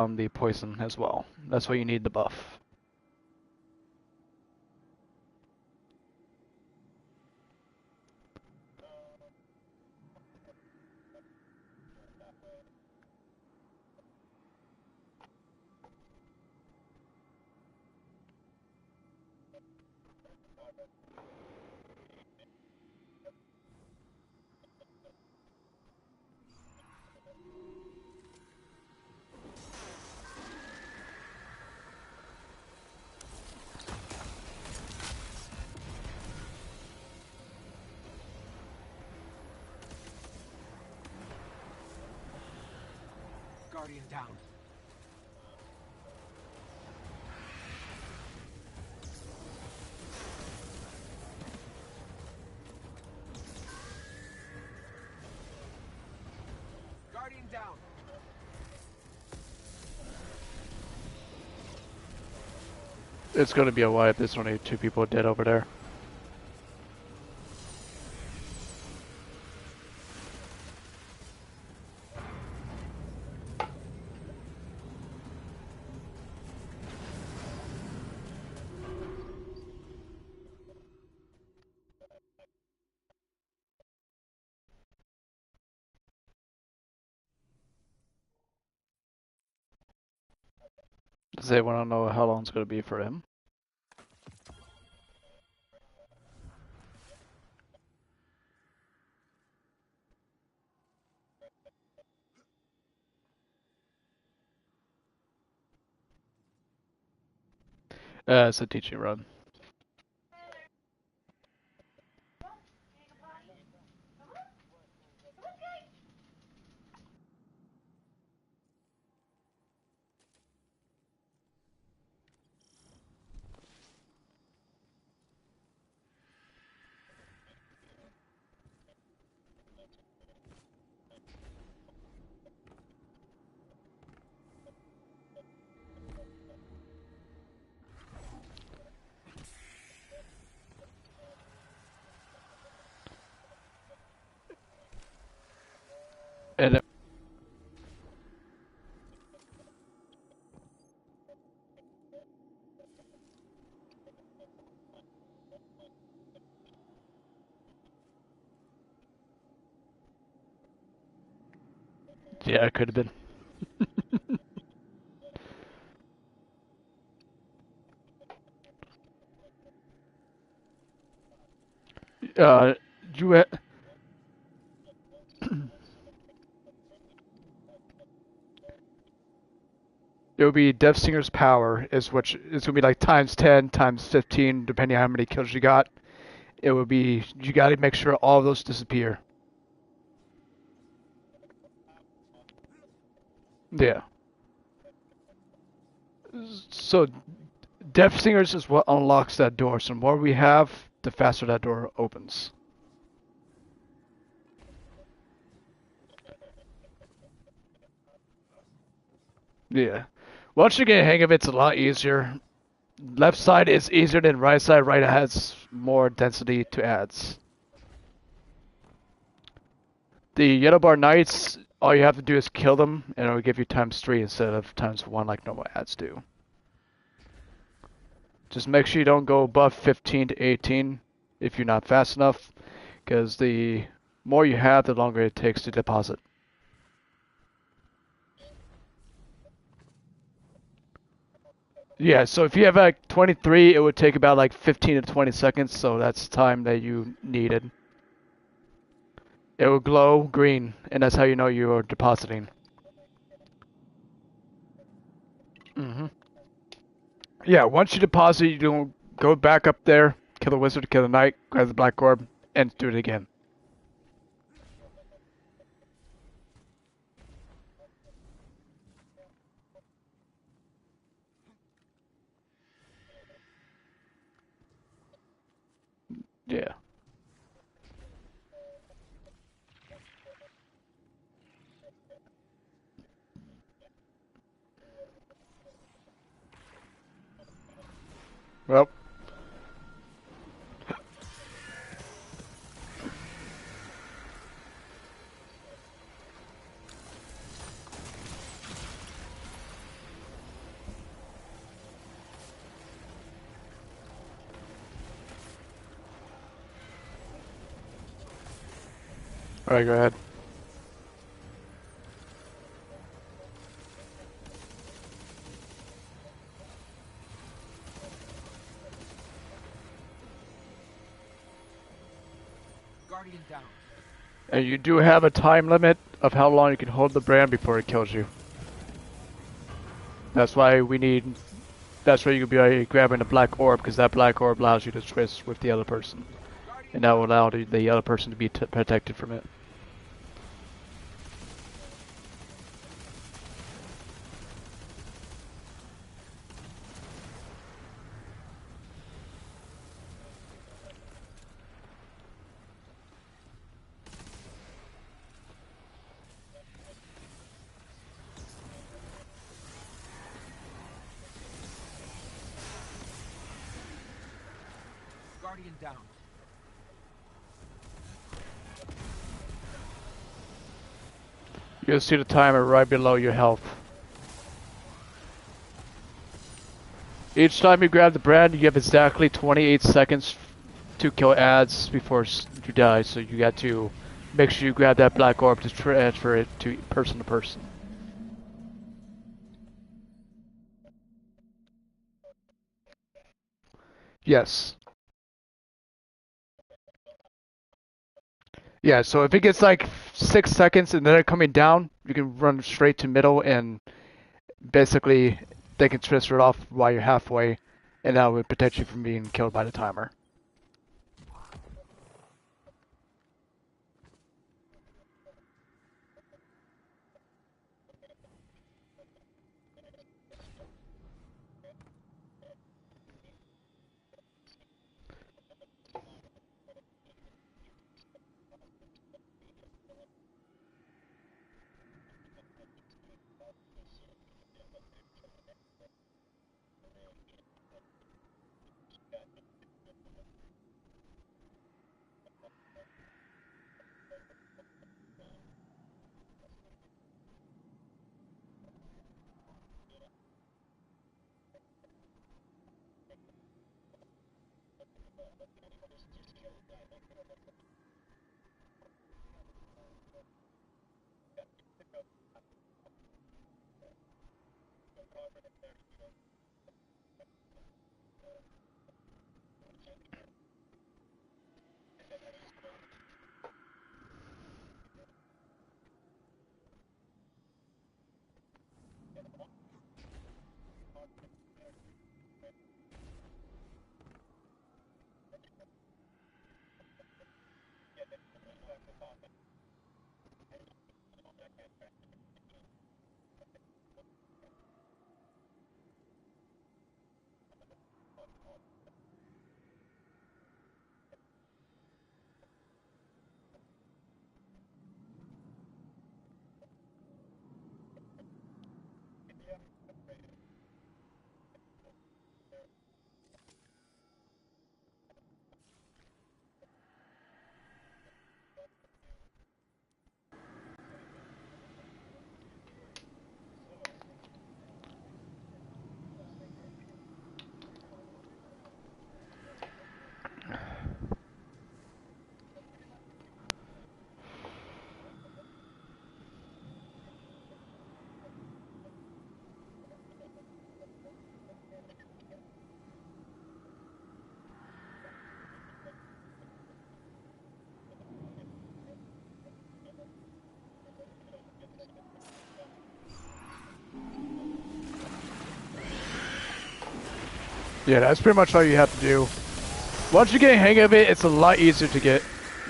on the poison as well. That's why you need the buff. Guardian down. Guardian down. It's going to be a wipe. There's only 2 people dead over there. Does they want to know how long it's going to be for him? It's a teaching run. And yeah, it could have been. You it would be Death Singer's power is which it's gonna be like times 10, times 15, depending on how many kills you got. It would be you got to make sure all of those disappear. Yeah. So Death Singers is what unlocks that door. So the more we have, the faster that door opens. Yeah. Once you get a hang of it, it's a lot easier. Left side is easier than right side. Right has more density to ads. The Yellow Bar Knights, all you have to do is kill them, and it'll give you times 3 instead of times 1 like normal ads do. Just make sure you don't go above 15 to 18 if you're not fast enough, because the more you have, the longer it takes to deposit. Yeah, so if you have like 23, it would take about like 15 to 20 seconds, so that's time that you needed. It will glow green, and that's how you know you are depositing. hmm Yeah, once you deposit, you don't go back up there, kill the wizard, kill the knight, grab the black orb, and do it again. Yeah. Well, Alright, go ahead. Guardian down. And you do have a time limit of how long you can hold the brand before it kills you. That's why we need... That's why you could be grabbing a black orb, because that black orb allows you to twist with the other person. And that will allow the other person to be protected from it. Guardian down. You'll see the timer right below your health. Each time you grab the brand, you have exactly 28 seconds to kill ads before you die, so you got to make sure you grab that black orb to transfer it to person to person. Yes. Yeah, so if it gets like 6 seconds and then they're coming down, you can run straight to middle and basically they can transfer it off while you're halfway, and that would protect you from being killed by the timer. Yeah, that's pretty much all you have to do. Once you get a hang of it, it's a lot easier to get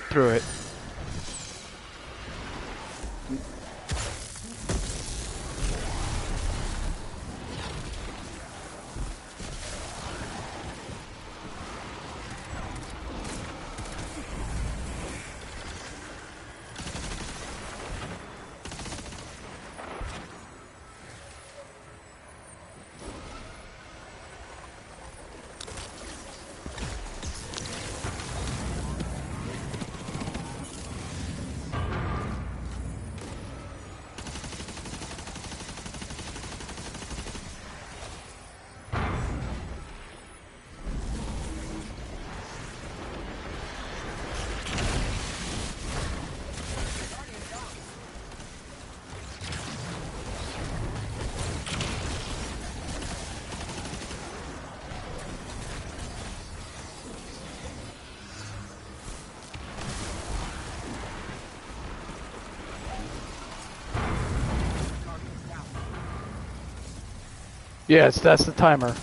through it. Yes, that's the timer.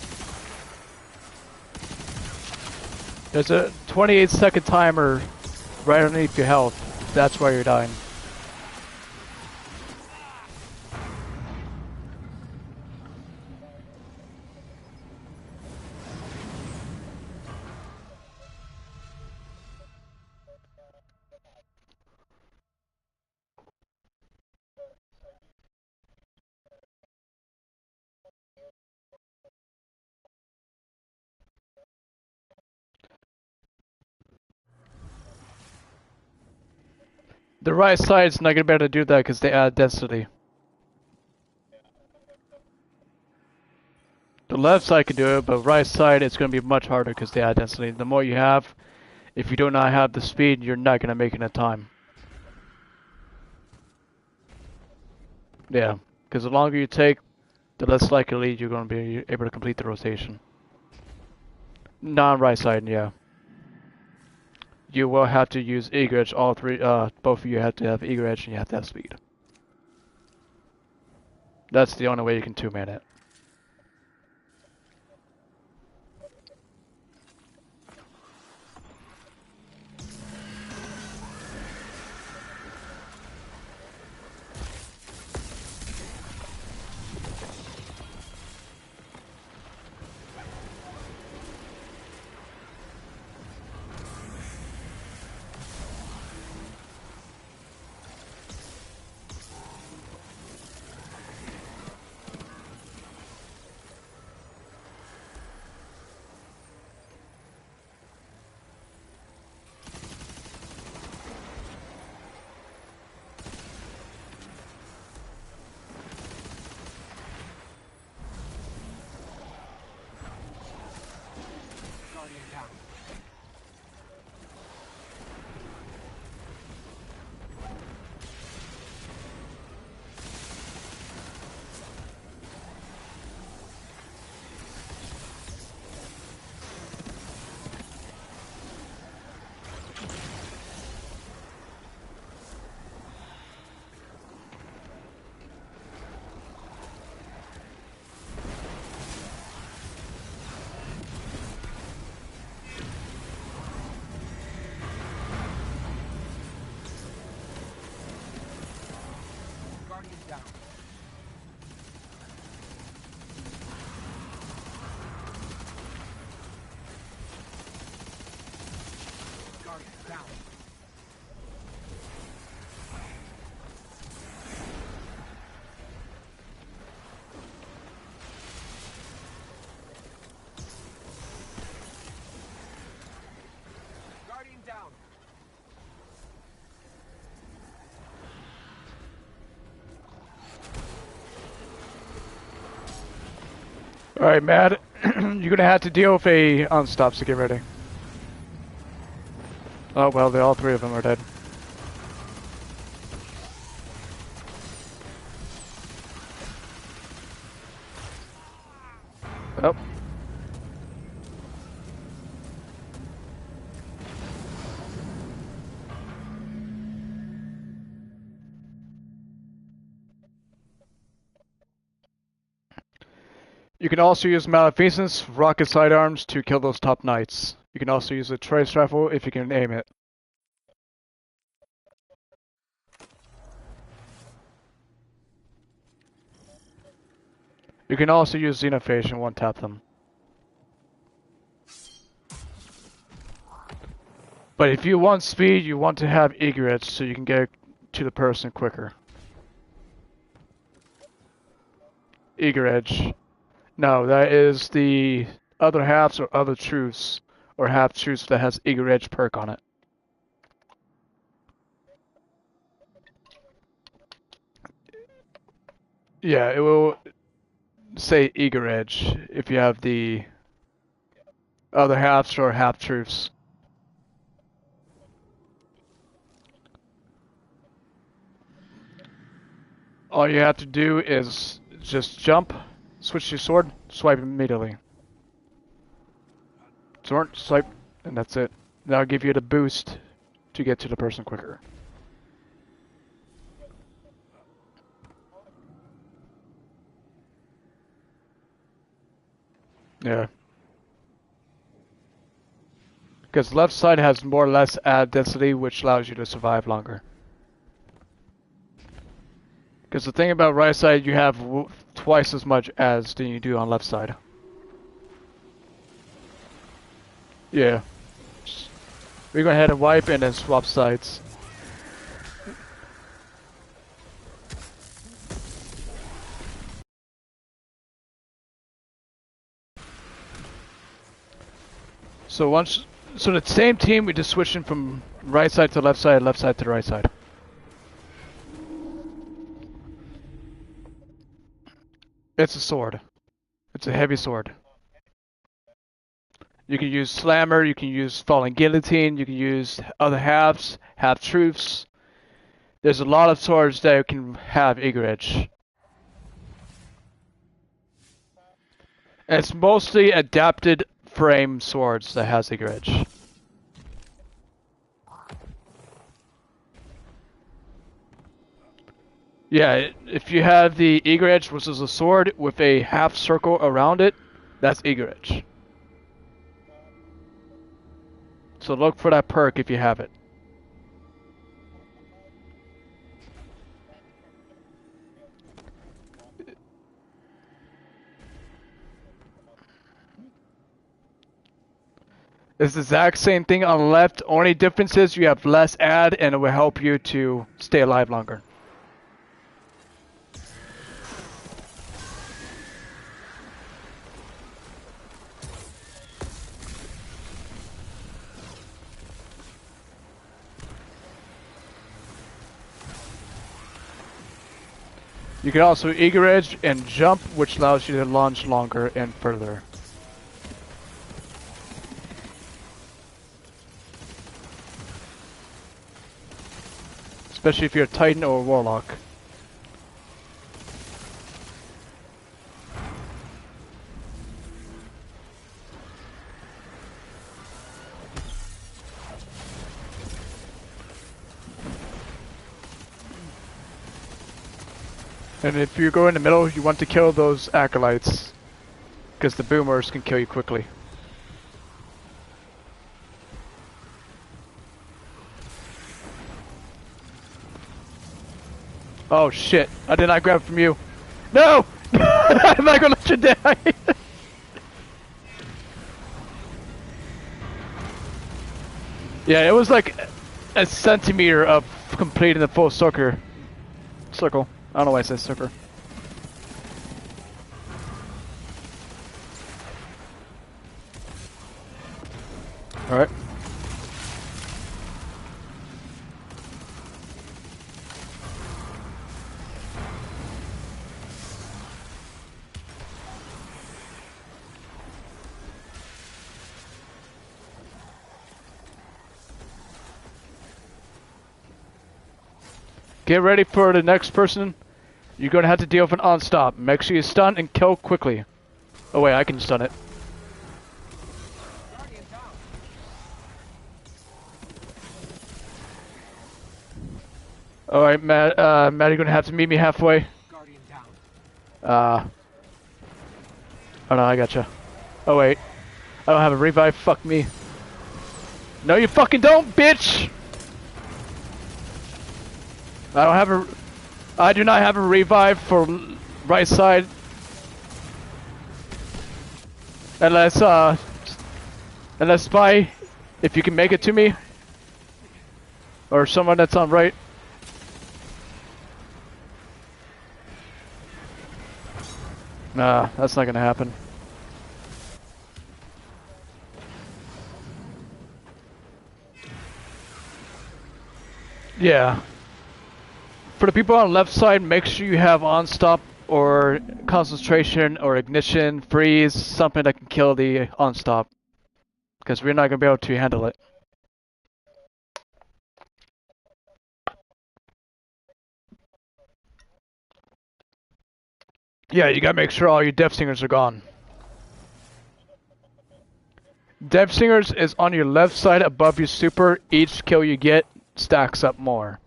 There's a 28-second timer right underneath your health. That's why you're dying. The right side's not gonna be able to do that because they add density. The left side can do it, but right side it's gonna be much harder because they add density. The more you have, if you do not have the speed, you're not gonna make it in time. Yeah, because the longer you take, the less likely you're gonna be able to complete the rotation. Non-right side, yeah. You will have to use eager edge. All three, both of you have to have eager edge and you have to have speed. That's the only way you can two-man it. Guardian down. Guardian down. Guardian down. Guardian down. Alright, Matt. You're gonna have to deal with a unstop, so get ready. Oh well, all three of them are dead. Oh. You can also use Malfeasance, rocket sidearms to kill those top knights. You can also use a trace rifle if you can aim it. You can also use Xenophage and one-tap them. But if you want speed, you want to have eager edge so you can get to the person quicker. Eager edge. No, that is the other halves or other truths, or half truths that has eager edge perk on it. Yeah, it will say eager edge if you have the other halves or half truths. All you have to do is just jump, switch your sword, swipe immediately. Sword, swipe, and that's it. That'll give you the boost to get to the person quicker. Yeah. Because left side has more or less ad density, which allows you to survive longer. Because the thing about right side, you have twice as much ads than you do on left side. Yeah. We're going ahead and wipe and then swap sides. So the same team, we just switching from right side to left side to the right side. It's a sword. It's a heavy sword. You can use slammer, you can use falling guillotine, you can use other halves, half truths. There's a lot of swords that can have eager edge. And it's mostly adapted frame swords that has eager edge. Yeah, if you have the eager edge, which is a sword with a half circle around it, that's eager edge. So look for that perk if you have it. It's the exact same thing on the left, only difference is you have less ad and it will help you to stay alive longer. You can also eager edge and jump, which allows you to launch longer and further. Especially if you're a Titan or a Warlock. And if you go in the middle, you want to kill those acolytes, because the boomers can kill you quickly. Oh shit, I did not grab from you. No! I'm not gonna let you die! Yeah, it was like a centimeter of completing the full circle. I don't know why I said circle. Alright. Get ready for the next person. You're gonna have to deal with an on-stop. Make sure you stun and kill quickly. Oh wait, I can stun it. Alright, Matt, you're gonna have to meet me halfway. Guardian down. Oh no, I gotcha. Oh wait. I don't have a revive, fuck me. No you fucking don't, bitch! I do not have a revive for right side. Unless Spy, if you can make it to me. Or someone that's on right. Nah, that's not gonna happen. Yeah. For the people on the left side, make sure you have on-stop or concentration or ignition, freeze, something that can kill the on-stop. Because we're not going to be able to handle it. Yeah, you gotta make sure all your Death Singers are gone. Death Singers is on your left side above your super. Each kill you get stacks up more.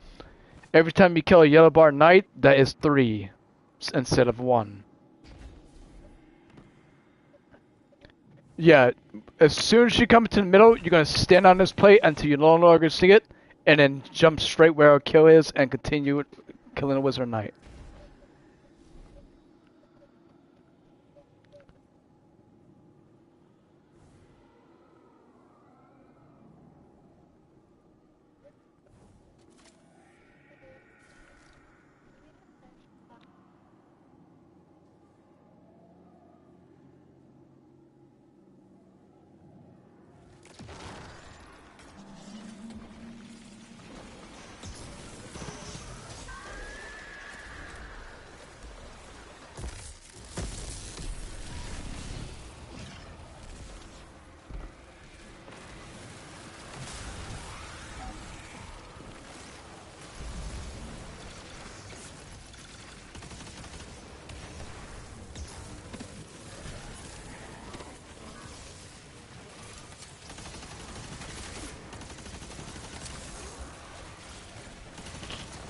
Every time you kill a yellow bar knight, that is 3 instead of 1. Yeah, as soon as she comes to the middle, you're gonna stand on this plate until you no longer see it, and then jump straight where our kill is and continue killing the Wizard Knight.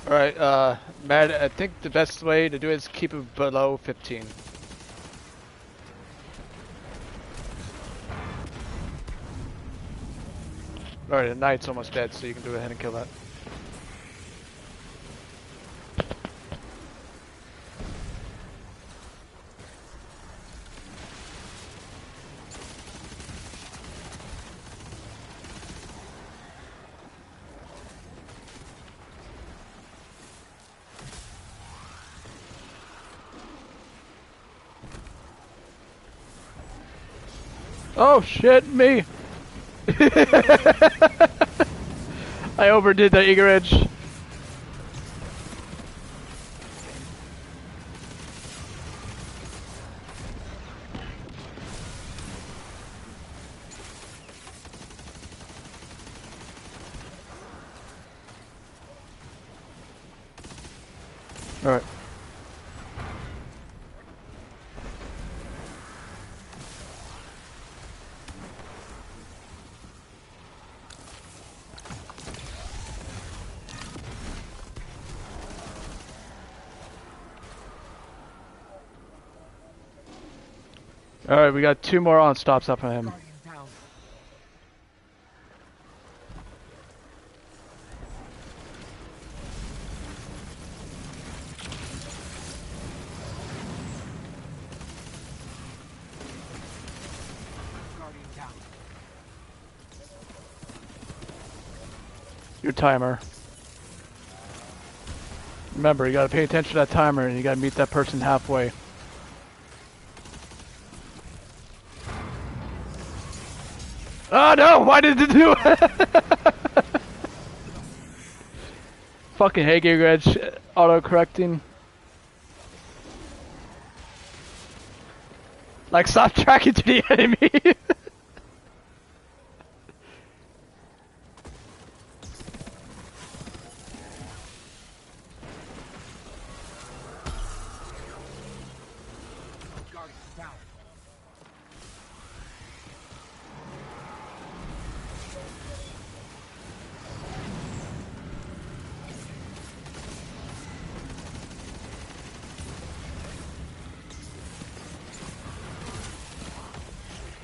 Alright, Matt, I think the best way to do it is keep it below 15. Alright, the Knight's almost dead, so you can go ahead and kill that. Oh shit, me! I overdid the eager edge. Alright. Alright, we got 2 more on stops up on him. Guardian down. Guardian down. Your timer. Remember, you gotta pay attention to that timer and you gotta meet that person halfway. Oh no! Why did it do it? Fucking hey, Edge auto-correcting. Like, stop tracking to the enemy! Guardian down.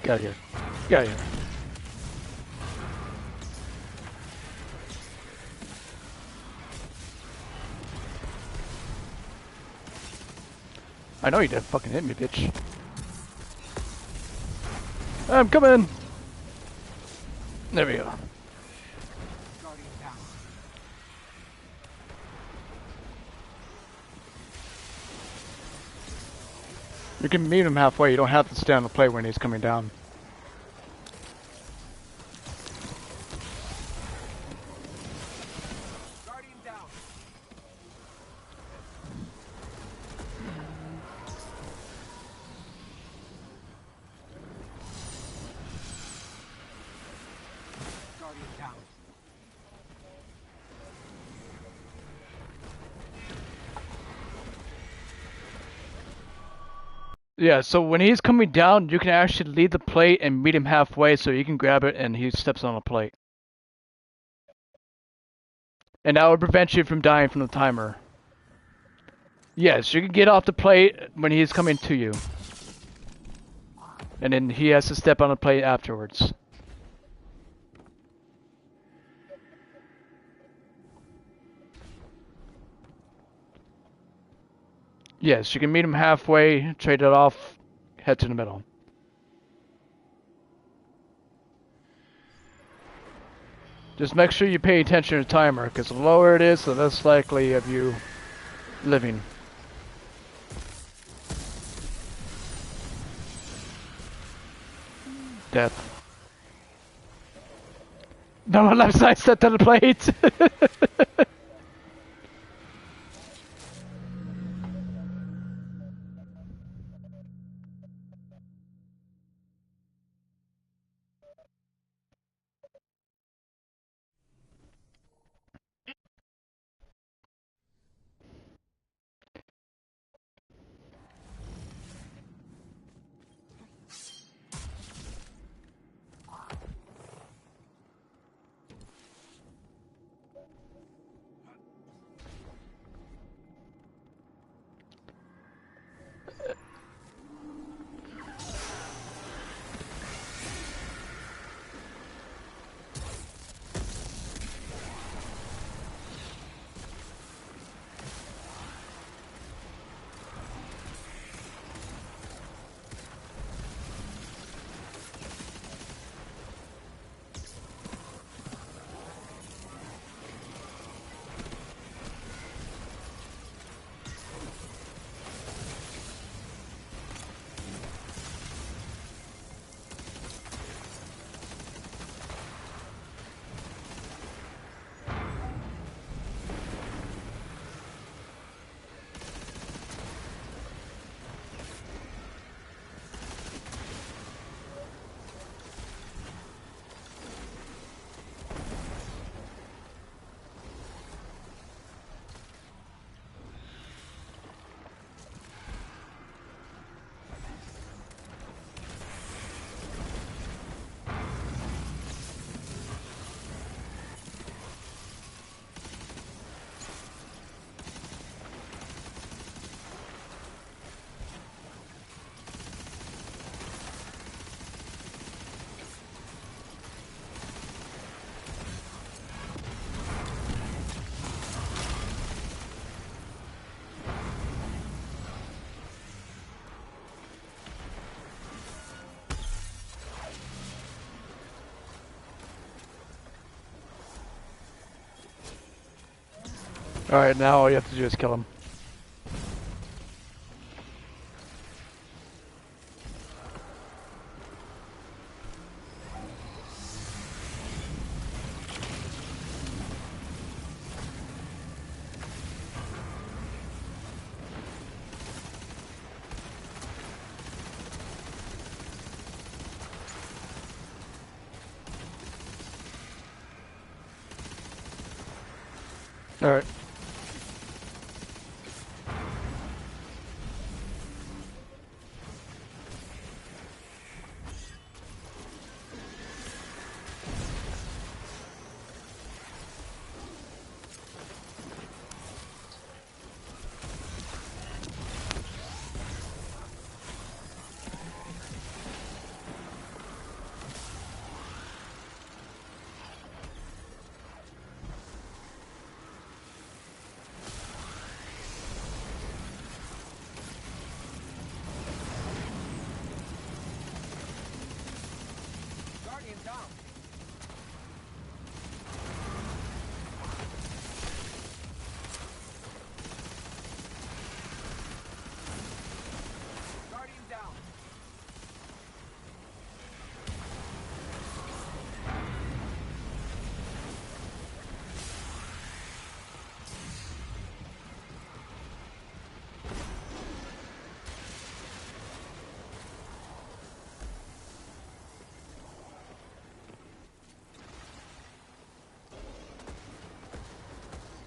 Get out of here. Get out of here. I know you did fucking hit me, bitch. I'm coming! There we go. Guardian down. You can meet him halfway, you don't have to stay on the plate when he's coming down. Guardian down. Guardian down. Yeah, so when he's coming down, you can actually lead the plate and meet him halfway so you can grab it and he steps on the plate. And that will prevent you from dying from the timer. Yes, you can get off the plate when he's coming to you. And then he has to step on the plate afterwards. Yes, you can meet him halfway, trade it off, head to the middle. Just make sure you pay attention to the timer, because the lower it is, the less likely of you living. Death. No one left side step to the plate! Alright, now all you have to do is kill him. Alright. Guardian down. Guardian down.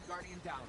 Guardian down.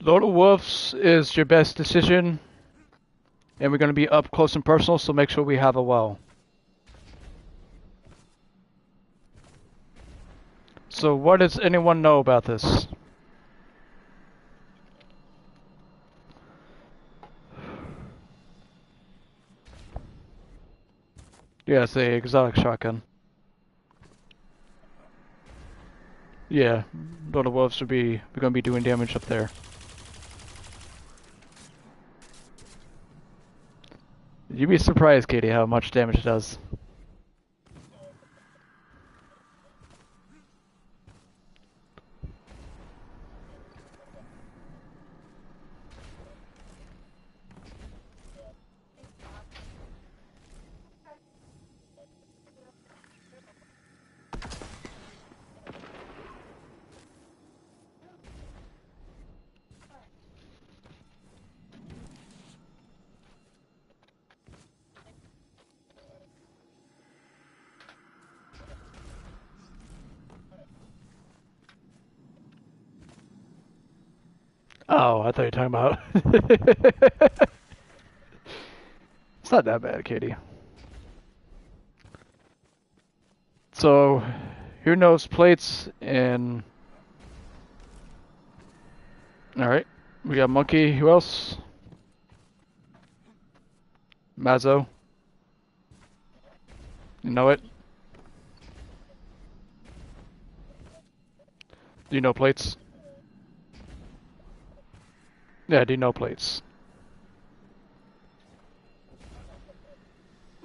Lord of Wolves is your best decision, and we're going to be up close and personal, so make sure we have a well. So what does anyone know about this? Yeah, it's a exotic shotgun. Yeah, Lord of Wolves we're going to be doing damage up there. You'd be surprised, Katie, how much damage it does. Oh, I thought you were talking about... It's not that bad, Katie. So, who knows plates and... Alright, we got Monkey, who else? Mazzo. You know it? Do you know plates? Yeah, do you know plates?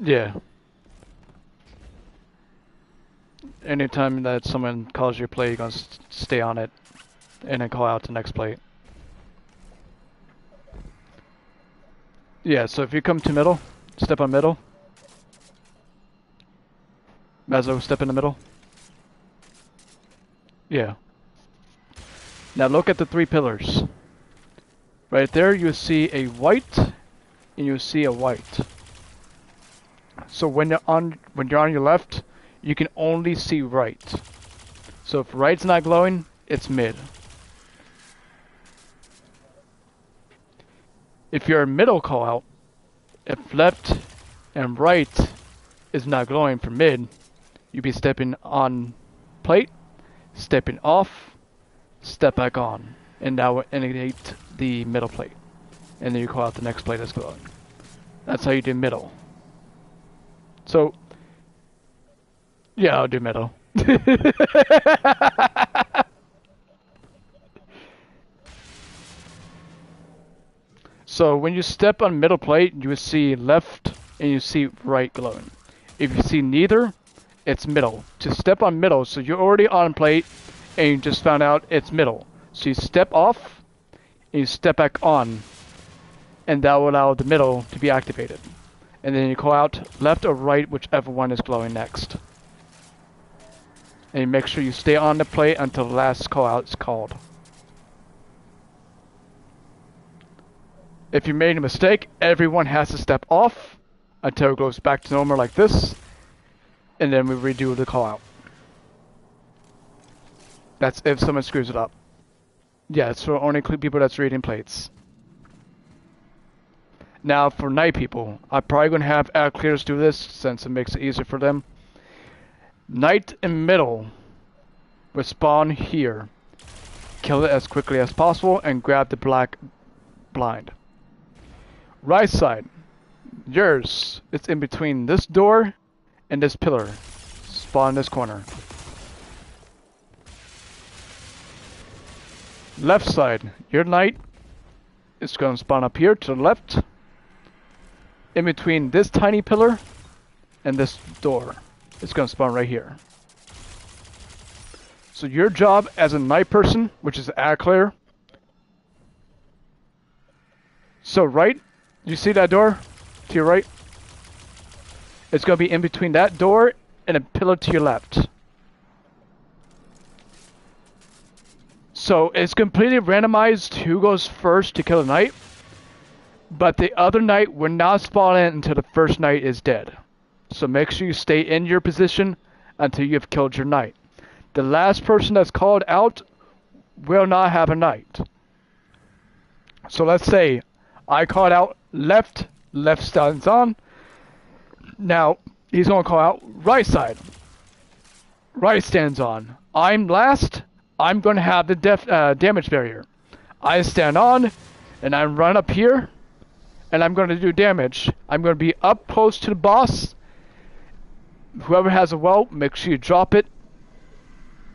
Yeah. Anytime that someone calls your plate, you're gonna stay on it, and then call out the next plate. Yeah, so if you come to middle, step on middle. Mazzo, step in the middle. Yeah. Now look at the three pillars. Right there you see a white, and you see a white. So when you're on your left, you can only see right. So if right's not glowing, it's mid. If you're a middle call out, if left and right is not glowing for mid, you'd be stepping on plate, stepping off, step back on, and that will indicate the middle plate. And then you call out the next plate that's glowing. That's how you do middle. So, yeah, I'll do middle. So when you step on middle plate, you will see left and you see right glowing. If you see neither, it's middle. To step on middle, so you're already on plate and you just found out it's middle. So you step off and you step back on, and that will allow the middle to be activated. And then you call out left or right, whichever one is glowing next. And you make sure you stay on the plate until the last call out is called. If you made a mistake, everyone has to step off until it goes back to normal like this, and then we redo the call out. That's if someone screws it up. Yeah, it's for only people that's reading plates. Now for night people, I'm probably going to have ad clears do this since it makes it easier for them. Night and middle will spawn here. Kill it as quickly as possible and grab the black blind. Right side, yours, it's in between this door and this pillar. Spawn in this corner. Left side, your night is going to spawn up here to the left. In between this tiny pillar and this door. It's going to spawn right here. So your job as a night person, which is ad clear, So right, you see that door to your right? It's going to be in between that door and a pillar to your left. So it's completely randomized who goes first to kill the knight. But the other knight will not spawn in until the first knight is dead. So make sure you stay in your position until you have killed your knight. The last person that's called out will not have a knight. So let's say I called out left, left stands on. Now he's going to call out right side. Right stands on. I'm last. I'm going to have the damage barrier. I stand on, and I run up here, and I'm going to do damage. I'm going to be up close to the boss. Whoever has a well, make sure you drop it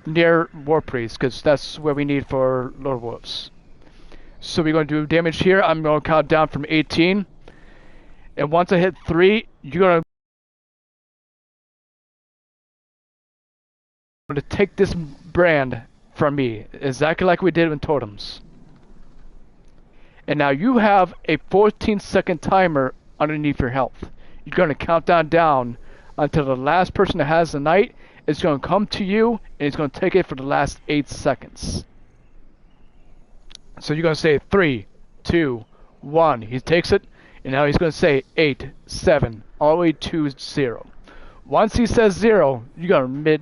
near War Priest, because that's where we need for Lord Wolves. So we're going to do damage here. I'm going to count down from 18. And once I hit 3, you're going to take this brand from me, exactly like we did with totems. And now you have a 14-second timer underneath your health. You're going to count down until the last person that has the knight is going to come to you, and he's going to take it for the last 8 seconds. So you're going to say 3, 2, 1. He takes it, and now he's going to say 8, 7, all the way to 0. Once he says 0, you're going to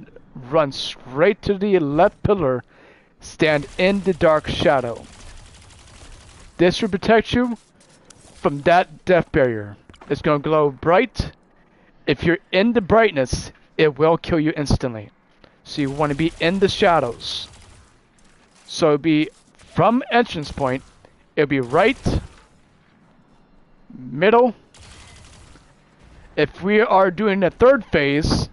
run straight to the left pillar, stand in the dark shadow. This will protect you from that death barrier. It's going to glow bright. If you're in the brightness, it will kill you instantly. So you want to be in the shadows. So it'll be from entrance point, it'll be right, middle. If we are doing the third phase,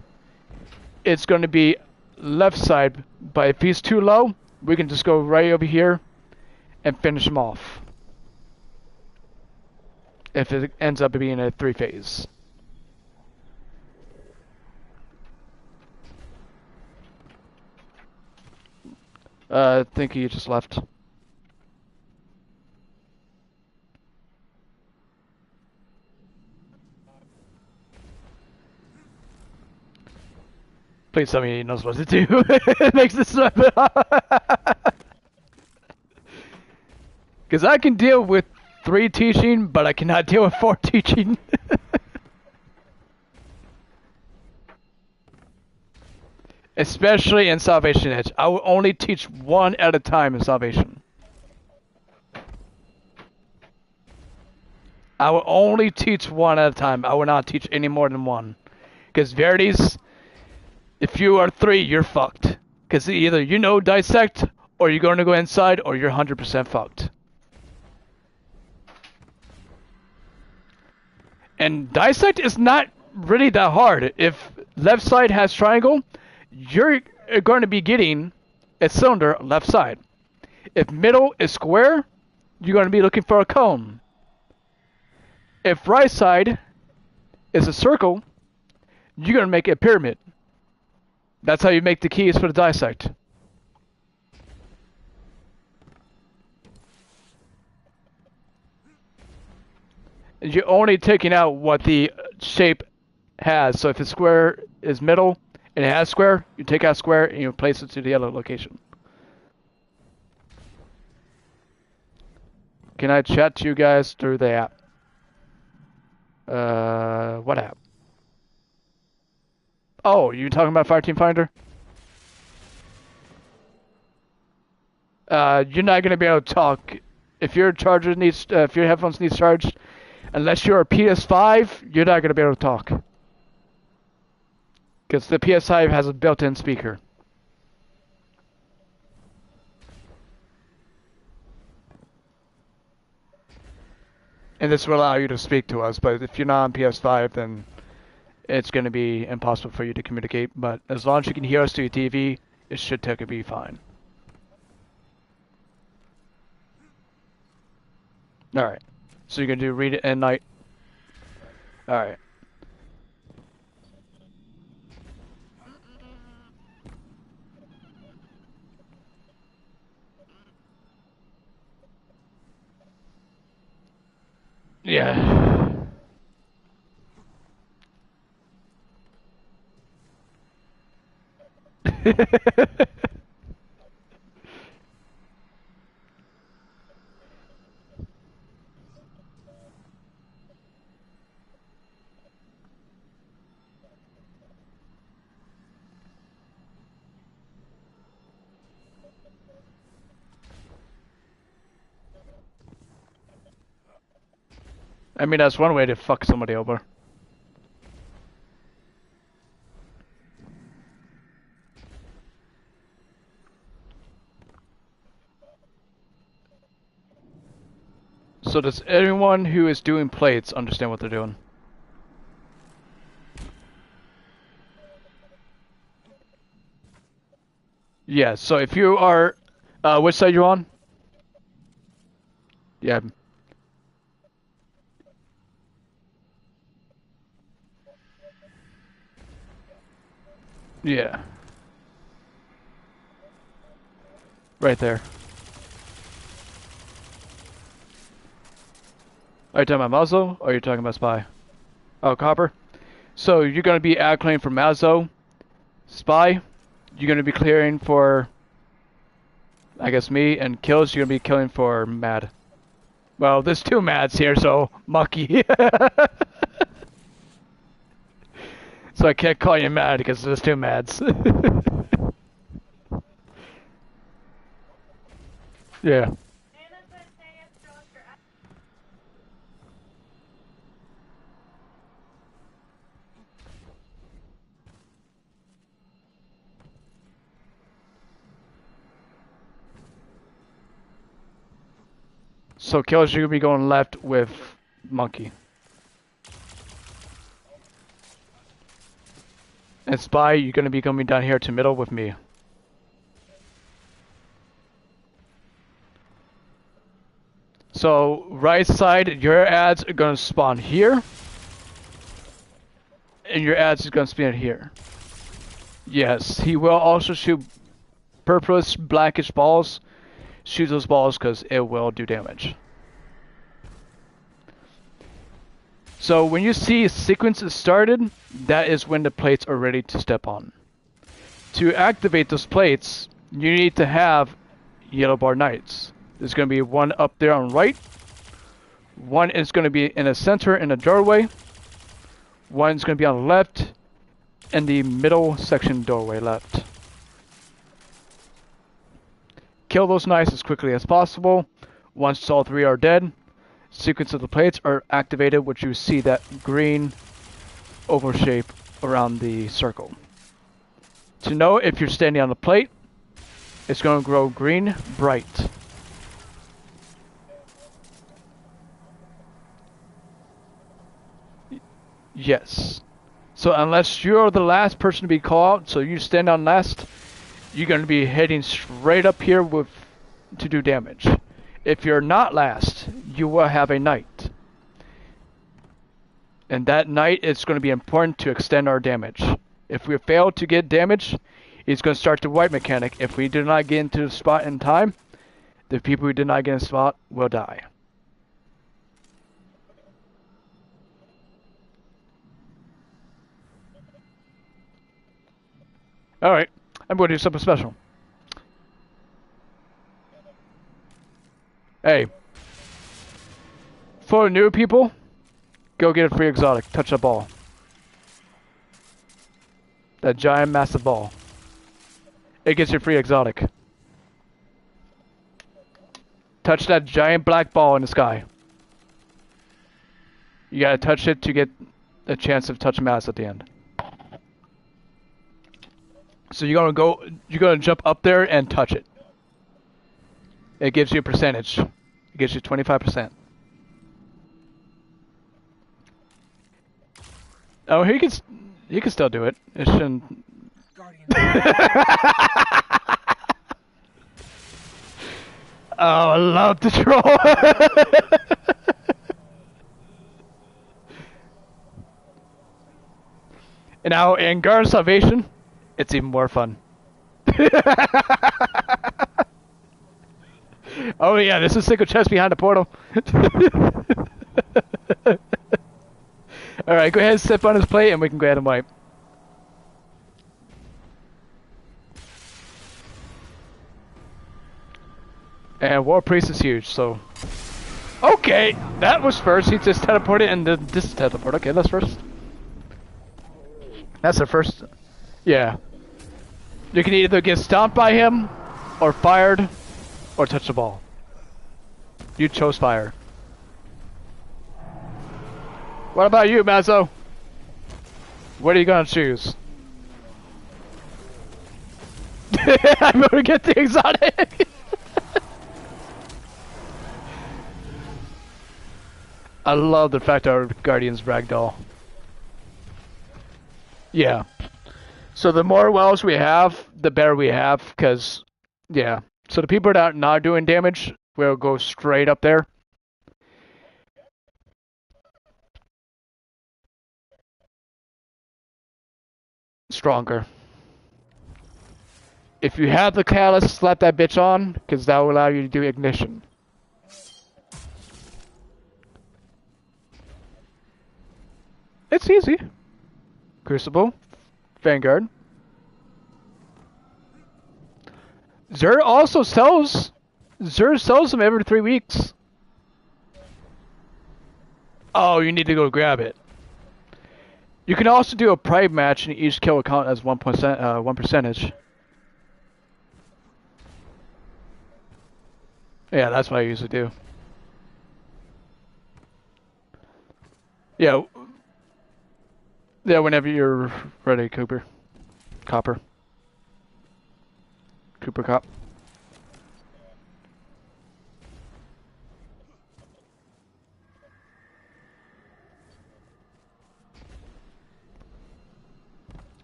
it's going to be left side. But if he's too low, we can just go right over here and finish him off. If it ends up being a 3 phase. I think he just left. Please tell me he knows what to do. It makes this because I can deal with 3 teaching, but I cannot deal with 4 teaching. Especially in Salvation Edge. I will only teach 1 at a time in Salvation. I will only teach 1 at a time. I will not teach any more than 1. Because Verities, if you are 3, you're fucked. Because either you know Dissect, or you're going to go inside, or you're 100% fucked. And Dissect is not really that hard. If left side has triangle, you're going to be getting a cylinder left side. If middle is square, you're going to be looking for a cone. If right side is a circle, you're going to make a pyramid. That's how you make the keys for the Dissect. You're only taking out what the shape has. So if the square is middle and it has square, you take out square and you place it to the other location. Can I chat to you guys through the app? What app? Oh, you talking about Fireteam Finder? You're not gonna be able to talk if your charger needs, if your headphones need charged. Unless you're a PS5, you're not gonna be able to talk. Because the PS5 has a built-in speaker. And this will allow you to speak to us, but if you're not on PS5, then it's going to be impossible for you to communicate. But as long as you can hear us through your TV, it should take it be fine. Alright. So you're going to do read it at night? Alright. Yeah. I mean, that's one way to fuck somebody over. So does anyone who is doing plates understand what they're doing? Yeah, so if you are... which side you on? Yeah. Yeah. Right there. Are you talking about Mazzo, or are you talking about Spy? Oh, Copper? So you're going to be ad clearing for Mazzo. Spy, you're going to be clearing for... I guess me, and Kills, you're going to be killing for Mad. Well, there's two Mads here, so Mucky. So I can't call you Mad because there's two Mads. Yeah. So Kills, you're going to be going left with Monkey. And Spy, you're going to be coming down here to middle with me. So, right side, your ads are going to spawn here. And your ads is going to spawn here. Yes, he will also shoot purplish, blackish balls. Shoot those balls because it will do damage. So when you see a sequence is started, that is when the plates are ready to step on. To activate those plates, you need to have yellow bar knights. There's going to be one up there on right. One is going to be in the center in the doorway. One's going to be on the left. And the middle section doorway left. Kill those knights as quickly as possible. Once all three are dead, sequence of the plates are activated, which you see that green oval shape around the circle. To know if you're standing on the plate, it's going to grow green bright. Yes. So unless you're the last person to be called, so you stand on last, you're going to be heading straight up here with to do damage. If you're not last, you will have a knight. And that knight is going to be important to extend our damage. If we fail to get damage, it's going to start the white mechanic. If we do not get into the spot in time, the people who did not get in the spot will die. Alright, I'm going to do something special. Hey. For new people, go get a free exotic. Touch that ball. That giant massive ball. It gets you a free exotic. Touch that giant black ball in the sky. You gotta touch it to get a chance of touch mass at the end. So you're gonna jump up there and touch it. It gives you a percentage. It gives you 25%. Oh, he can still do it. It shouldn't. Oh, I love the troll. And now in Guard Salvation, it's even more fun. Oh yeah, there's a single chest behind the portal. Alright, go ahead and step on his plate and we can go ahead and wipe. And War Priest is huge, so... Okay, that was first. He just teleported and then this teleport. Okay, that's first. That's the first. Yeah. You can either get stomped by him, or fired, or touch the ball. You chose fire. What about you, Mazzo? What are you gonna choose? I'm gonna get the exotic! I love the fact our Guardian's ragdoll. Yeah. So the more wells we have, the better we have, because, yeah. So the people that are not doing damage will go straight up there. Stronger. If you have the catalyst, slap that bitch on, because that will allow you to do ignition. It's easy. Crucible. Vanguard. Xur also sells. Xur sells them every 3 weeks. Oh, you need to go grab it. You can also do a pride match and each kill will count as 1%, 1%. Yeah, that's what I usually do. Yeah. Yeah, whenever you're ready, Cooper. Copper. Cooper Cop.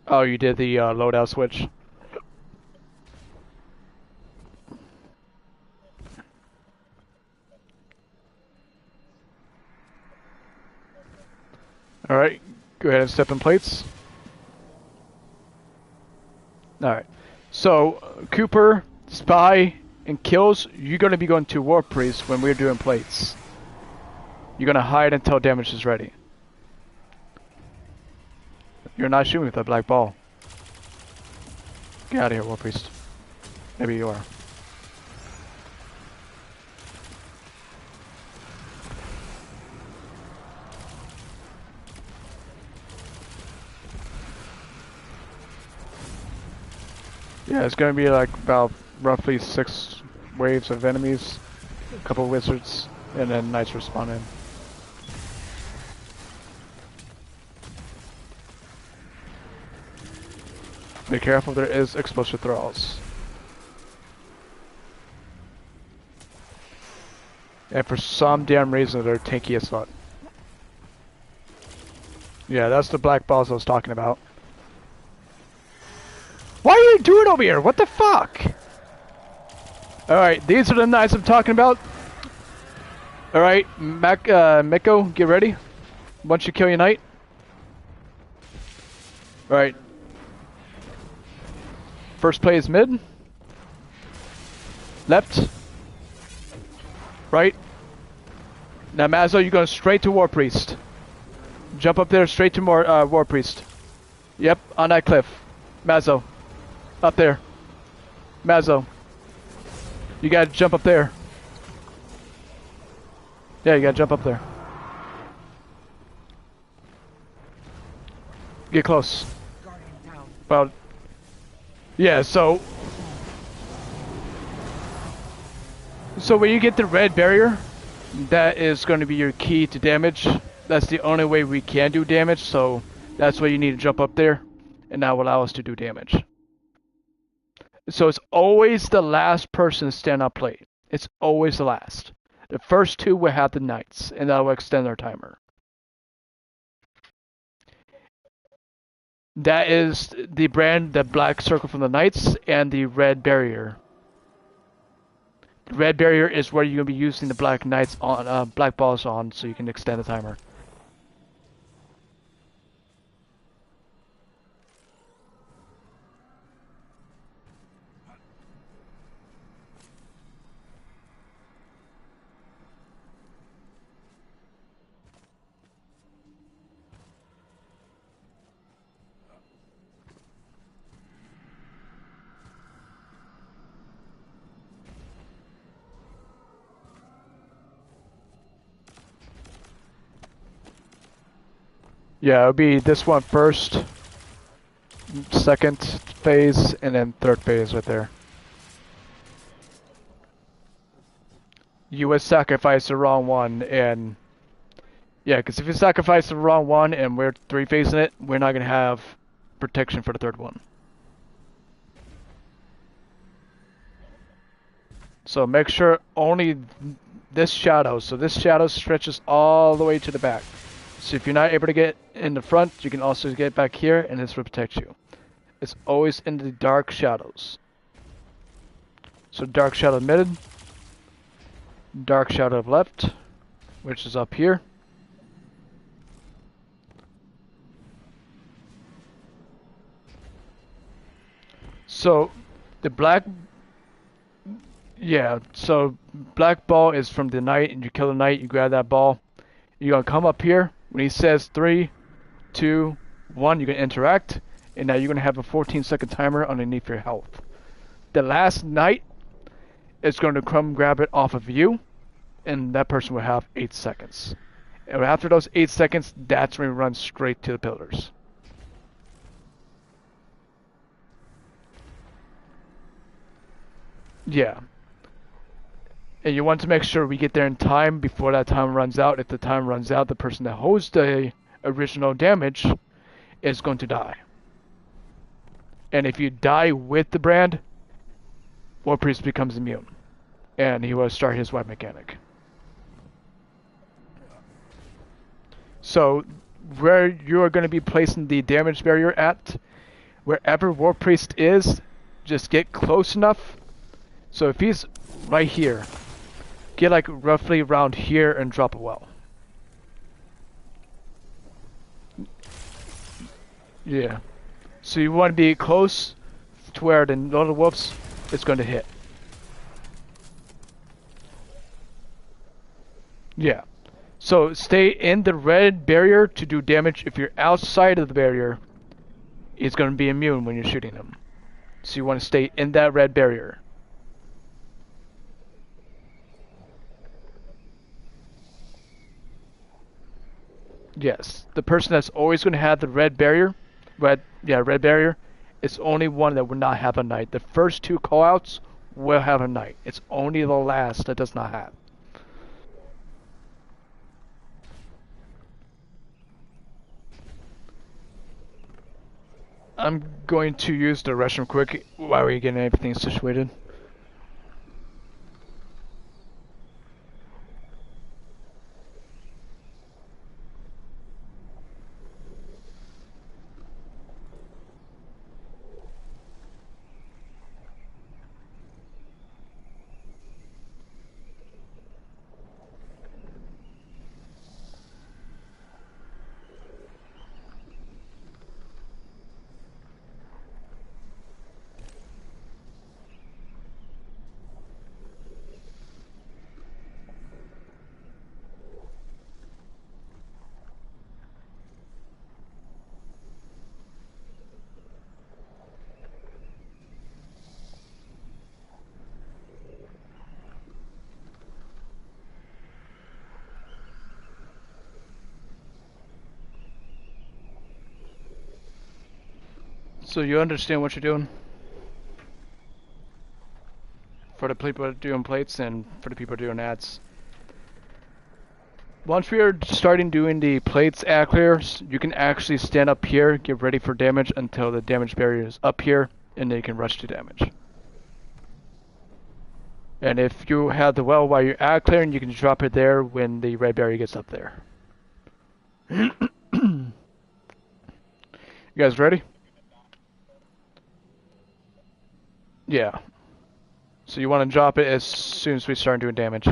Oh, you did the loadout switch. Alright, go ahead and step in plates. Alright. So, Cooper, Spy, and Kills, you're going to be going to War Priest when we're doing plates. You're going to hide until damage is ready. You're not shooting with that black ball. Get out of here, War Priest. Maybe you are. Yeah, it's going to be like about roughly 6 waves of enemies, a couple wizards, and then knights respawn in. Be careful, there is explosive thralls. And for some damn reason, they're tanky as fuck. Yeah, that's the black balls I was talking about. What are you doing over here? What the fuck? Alright, these are the knights I'm talking about. Alright, Miko, get ready. Once you kill your knight. Alright. First play is mid. Left. Right. Now Mazzo, you're going straight to War Priest. Jump up there straight to War Priest. Yep, on that cliff. Mazzo. Up there. Mazzo. You gotta jump up there. Yeah, you gotta jump up there. Get close. About... Yeah, so when you get the red barrier, that is going to be your key to damage. That's the only way we can do damage, so that's why you need to jump up there, and that will allow us to do damage. So it's always the last person to stand up plate. It's always the last. The first two will have the knights, and that will extend our timer. That is the brand, the black circle from the knights, and the red barrier. The red barrier is where you're gonna be using the black knights on, black balls on, so you can extend the timer. Yeah, it'll be this one first, second phase, and then third phase right there. You would sacrifice the wrong one, and yeah, because if you sacrifice the wrong one and we're three phasing it, we're not gonna have protection for the third one. So make sure only this shadow. So this shadow stretches all the way to the back. So if you're not able to get in the front, you can also get back here, and this will protect you. It's always in the dark shadows. So dark shadow mid, dark shadow left, which is up here. So the black, yeah, so black ball is from the knight, and you kill the knight, you grab that ball. You're gonna come up here. When he says 3, 2, 1, you can interact, and now you're gonna have a 14-second timer underneath your health. The last knight is going to come grab it off of you, and that person will have 8 seconds. And after those 8 seconds, that's when we run straight to the pillars. Yeah. And you want to make sure we get there in time before that time runs out. If the time runs out, the person that holds the original damage is going to die. And if you die with the brand, War Priest becomes immune. And he will start his wipe mechanic. So, where you are going to be placing the damage barrier at, wherever War Priest is, just get close enough. So if he's right here, get like roughly around here and drop a well. Yeah. So you want to be close to where the little wolves is going to hit. Yeah. So stay in the red barrier to do damage. If you're outside of the barrier, he's going to be immune when you're shooting him. So you want to stay in that red barrier. Yes. The person that's always going to have the red barrier, red barrier, is only one that will not have a knight. The first 2 callouts will have a knight. It's only the last that does not have. I'm going to use the restroom quick while we're getting everything situated. So you understand what you're doing? For the people doing plates and for the people doing ads. Once we are starting doing the plates ad clears, you can actually stand up here, get ready for damage until the damage barrier is up here, and then you can rush to damage. And if you have the well while you're ad clearing, you can drop it there when the red barrier gets up there. You guys ready? Yeah. So you want to drop it as soon as we start doing damage.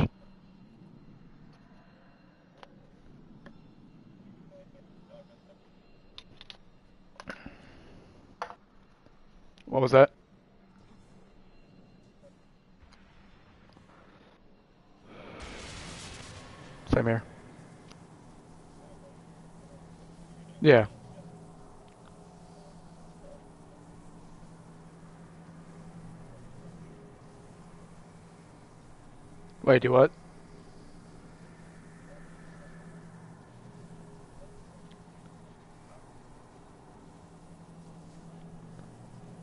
What was that? Same here. Yeah. Wait, do what?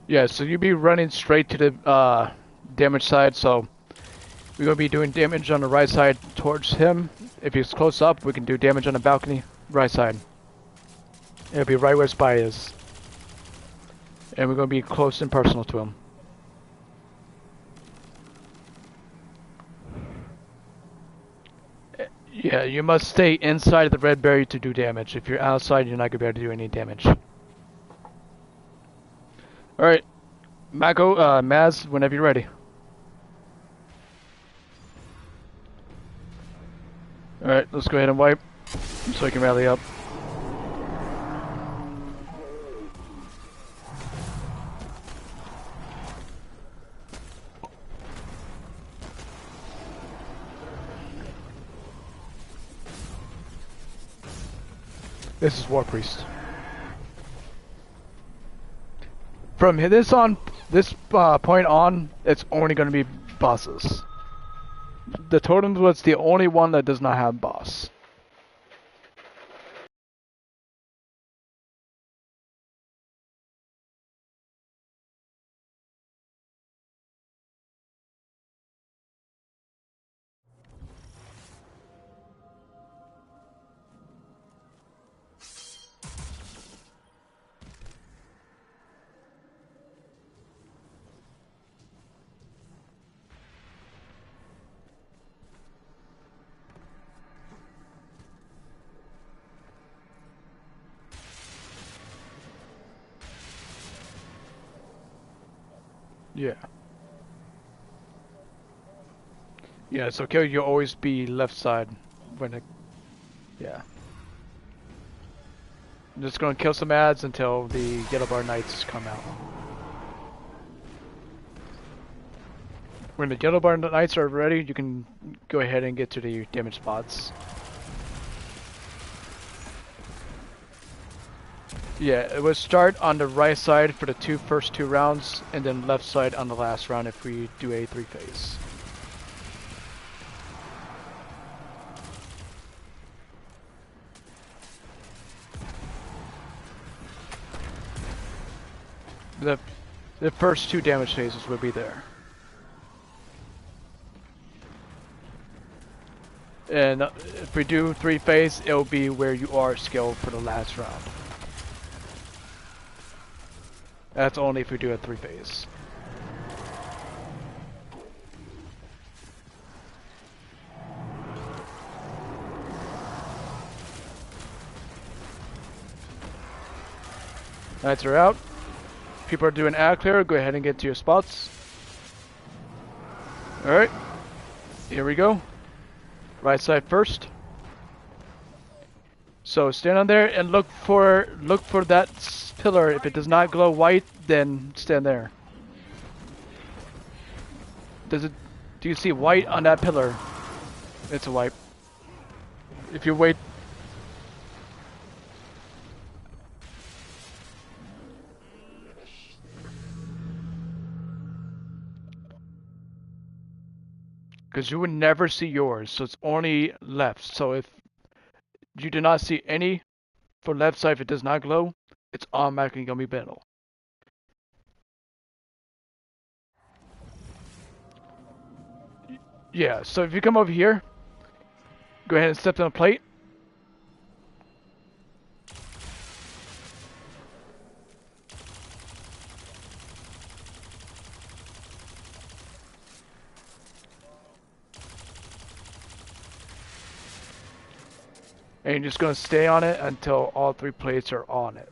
Yeah, so you'll be running straight to the damage side, so we're going to be doing damage on the right side towards him. If he's close up, we can do damage on the balcony, right side. It'll be right where his spy is. And we're going to be close and personal to him. Yeah, you must stay inside of the red barrier to do damage. If you're outside, you're not going to be able to do any damage. Alright, Maz, whenever you're ready. Alright, let's go ahead and wipe so I can rally up. This is War Priest. From this point on, it's only going to be bosses. The totem was the only one that does not have boss. Yeah. Yeah, it's okay, you'll always be left side when it... Yeah. I'm just gonna kill some ads until the Yellow Bar Knights come out. When the Yellow Bar Knights are ready, you can go ahead and get to the damage spots. Yeah, it would start on the right side for the first two rounds, and then left side on the last round if we do a 3-phase. The first two damage phases will be there. And if we do 3-phase, it'll be where you are skilled for the last round. That's only if we do a 3-phase. Knights are out. People are doing ad clear. Go ahead and get to your spots. Alright. Here we go. Right side first. So stand on there and look for that pillar. If it does not glow white, then stand there. Do you see white on that pillar? It's a wipe. If you wait. Because you would never see yours, so it's only left. So if you do not see any for left side, if it does not glow, it's automatically going to be battle. Yeah, so if you come over here, go ahead and step on the plate. And you're just going to stay on it until all 3 plates are on it.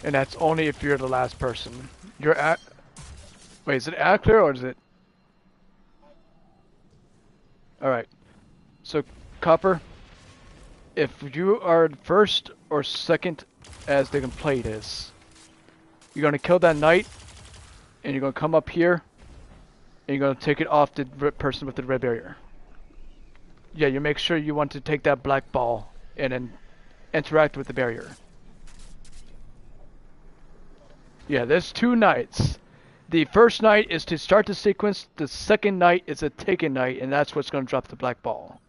And that's only if you're the last person. You're at... Wait, is it ad clear or is it... Alright. So, Copper, if you are first or second as the plate is, you're going to kill that knight, and you're going to come up here, and you're going to take it off the person with the red barrier. Yeah, you make sure you want to take that black ball, and then interact with the barrier. Yeah, there's 2 knights. The first knight is to start the sequence, the second knight is a taken knight, and that's what's going to drop the black ball.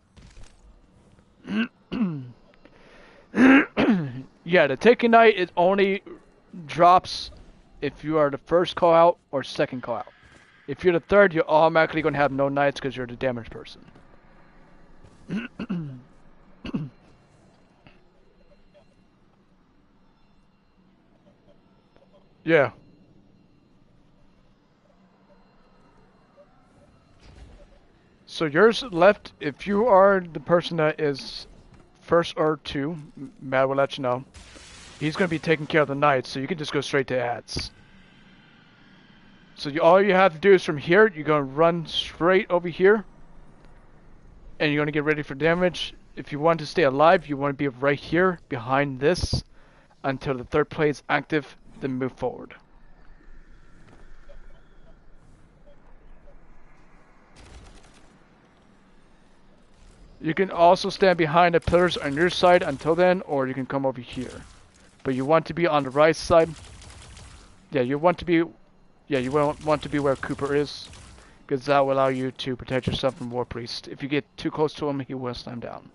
Yeah, the Taking Knight, it only drops if you are the first call out or second call out. If you're the third, you're automatically going to have no knights because you're the damaged person. Yeah. So yours left, if you are the person that is first or two, Matt will let you know. He's going to be taking care of the knights, so you can just go straight to ads. So all you have to do is from here, you're going to run straight over here, and you're going to get ready for damage. If you want to stay alive, you want to be right here behind this until the third plate is active, then move forward. You can also stand behind the pillars on your side until then, or you can come over here. But you want to be on the right side. Yeah, you want to be. Yeah, you want to be where Cooper is, because that will allow you to protect yourself from War Priest. If you get too close to him, he will slam down.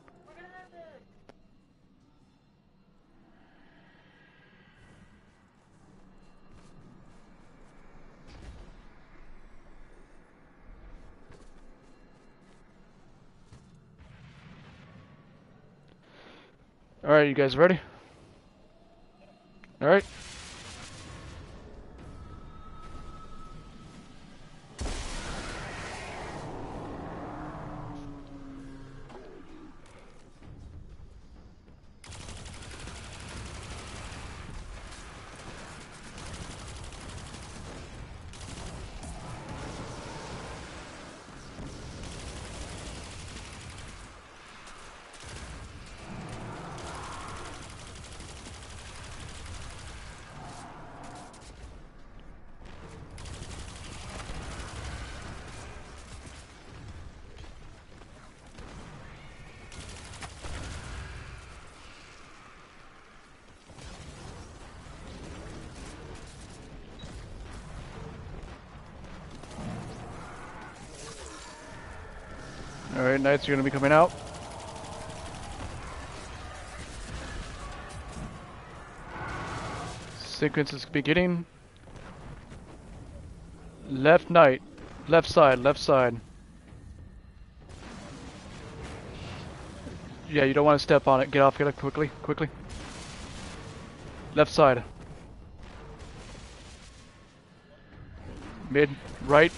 All right, you guys ready? All right. All right, knights are gonna be coming out. Sequence is beginning. Left knight, left side, left side. Yeah, you don't want to step on it. Get off, get up quickly, quickly. Left side. Mid, right.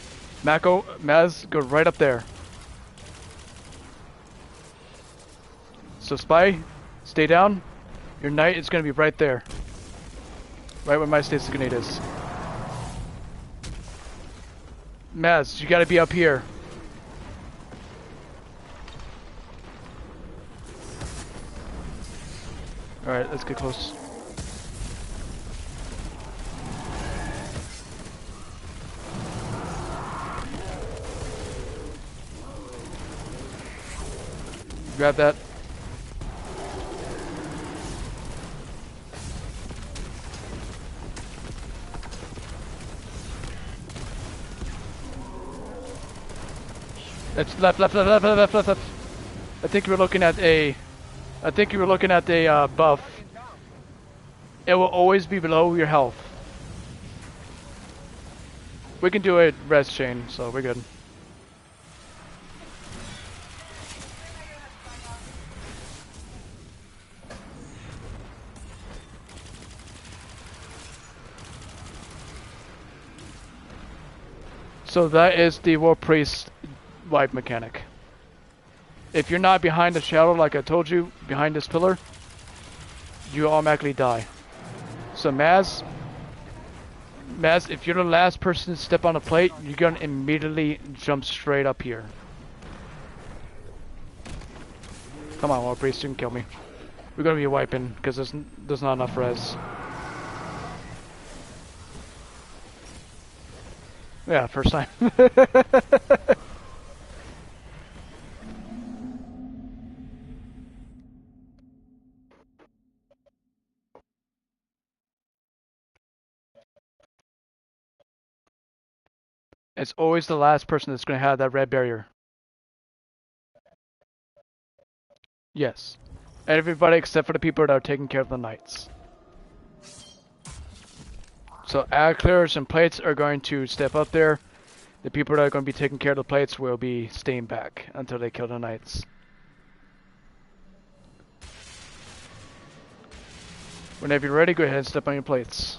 Maz, go right up there. So Spy, stay down. Your knight is going to be right there. Right where my stasis grenade is. Maz, you got to be up here. Alright, let's get close. Grab that. It's left. I think you were looking at a buff. It will always be below your health. We can do a res chain, so we're good. So that is the War Priest wipe mechanic. If you're not behind the shadow, like I told you, behind this pillar, you automatically die. So Maz, if you're the last person to step on the plate, you're gonna immediately jump straight up here. Come on, War Priest, you can kill me. We're gonna be wiping because there's not enough res. Yeah, first time. It's always the last person that's gonna have that red barrier. Yes. Everybody except for the people that are taking care of the knights. So ad clears and plates are going to step up there. The people that are going to be taking care of the plates will be staying back until they kill the knights. Whenever you're ready, go ahead and step on your plates.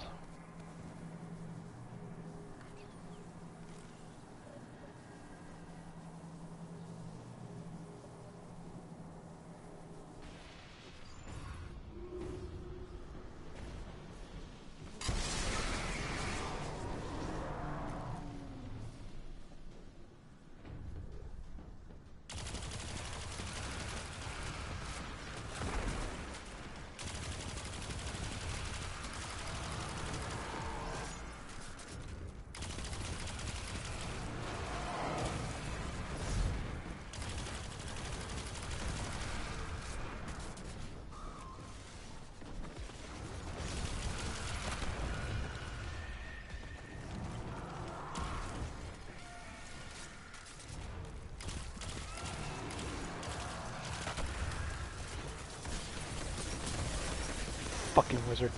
Fucking wizard.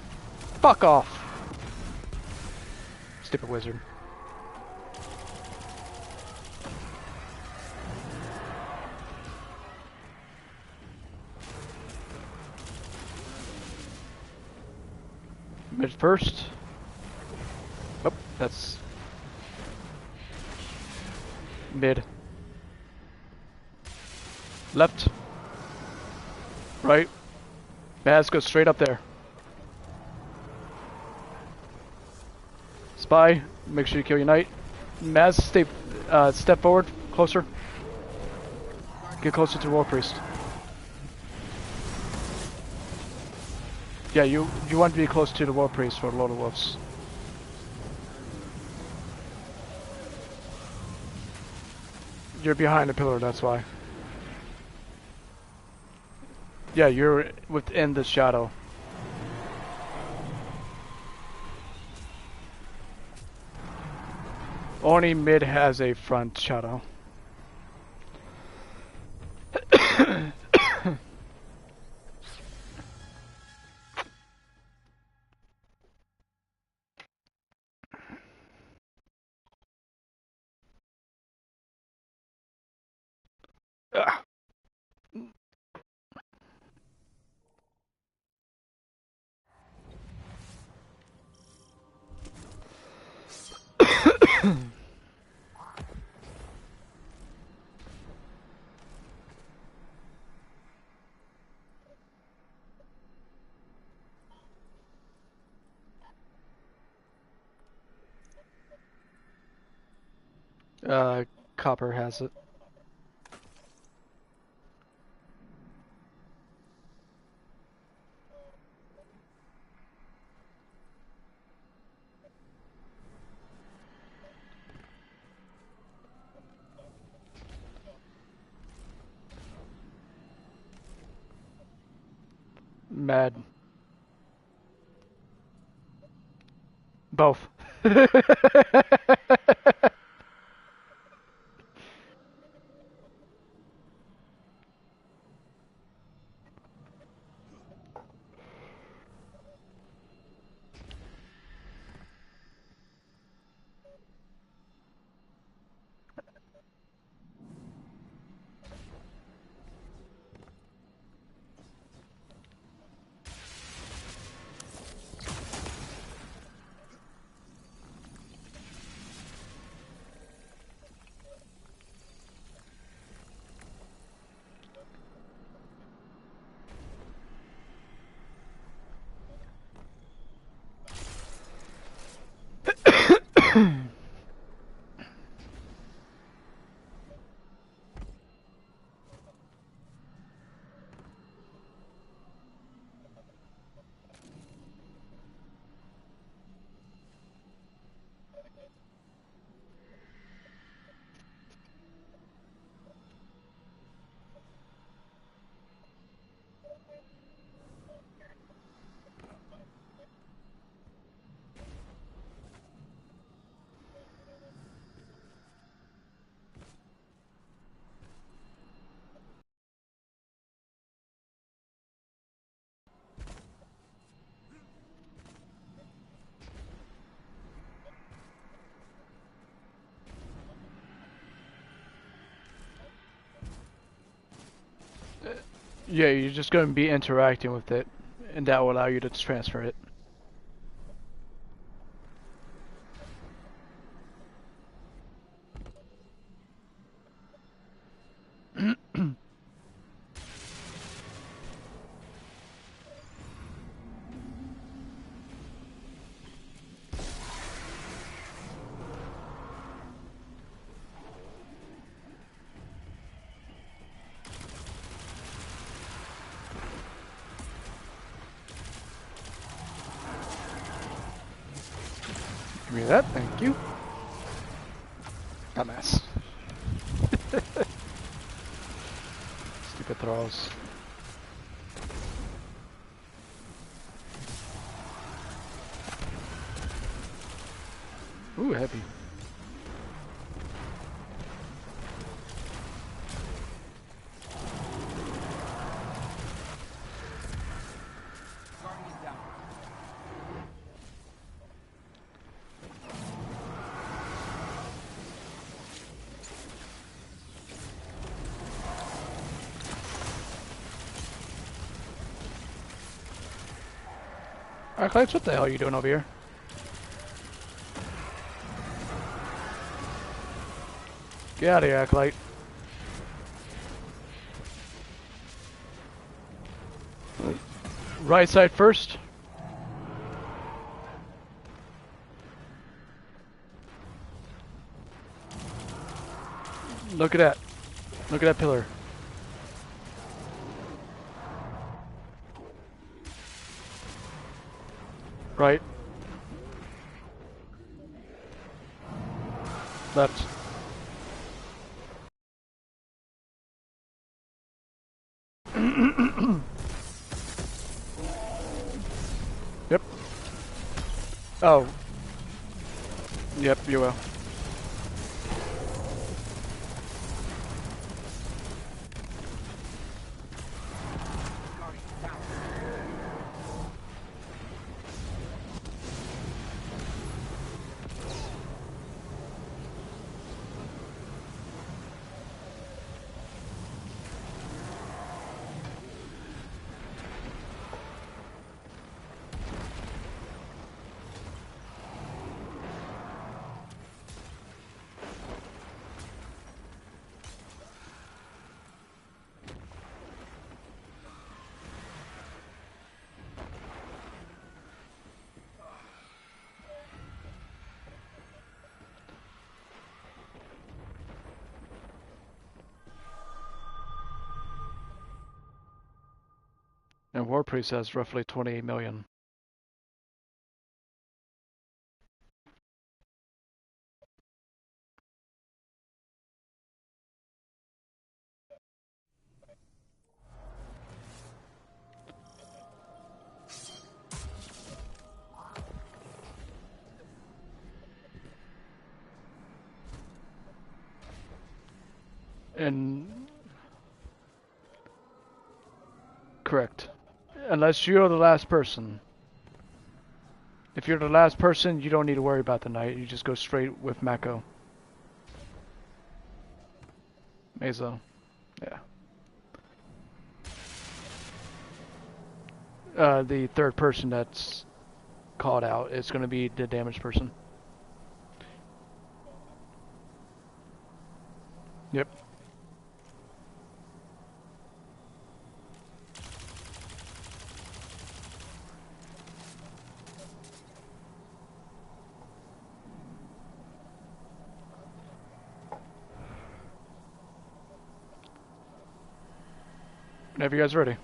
Fuck off! Stupid wizard. Mid first. Oh, that's... mid. Left. Right. Maz, go straight up there. Spy, make sure you kill your knight. Maz, step forward, closer. Get closer to War Priest. Yeah, you want to be close to the War Priest for Lord of Wolves. You're behind the pillar, that's why. Yeah, you're within the shadow. Only mid has a front shadow. Ah. Copper has it. Mad. Both. Yeah, you're just going to be interacting with it, and that will allow you to transfer it. Give me that, thank you. Dumbass. Stupid thralls. Ooh, heavy. Guardian down. Arclights, what the hell are you doing over here? Get out of here, Acolyte. Right side first. Look at that. Look at that pillar. Right. Left. Yep. Oh. Yep, you will. Guardian down. And War Priest has roughly 28 million. And correct. Unless you're the last person. If you're the last person, you don't need to worry about the knight. You just go straight with Mako. Meso. Yeah. The third person that's called out is going to be the damaged person. Yep. Whenever you guys are ready.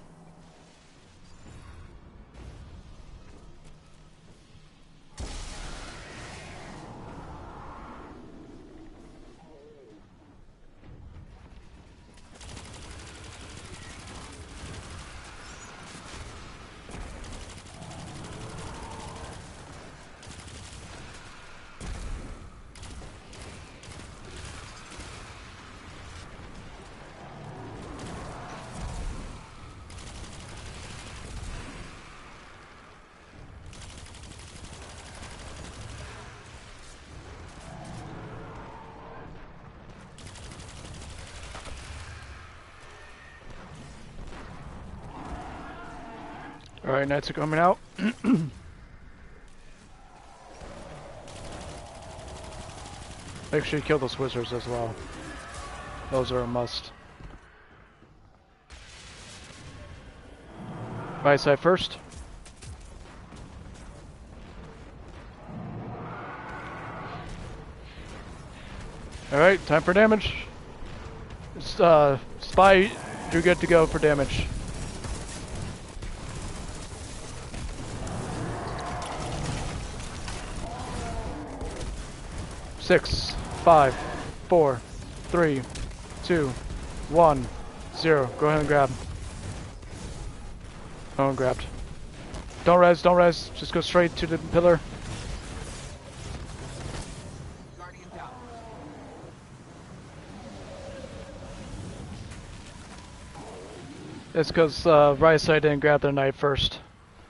Alright, knights are coming out. Make sure you kill those wizards as well. Those are a must. Right side first. Alright, time for damage. Spy, you're good to go for damage. Six, 5, 4, 3, 2, 1, 0. Go ahead and grab. Oh, grabbed. Don't res, don't res. Just go straight to the pillar. Guardian down. It's because right side didn't grab their knight first.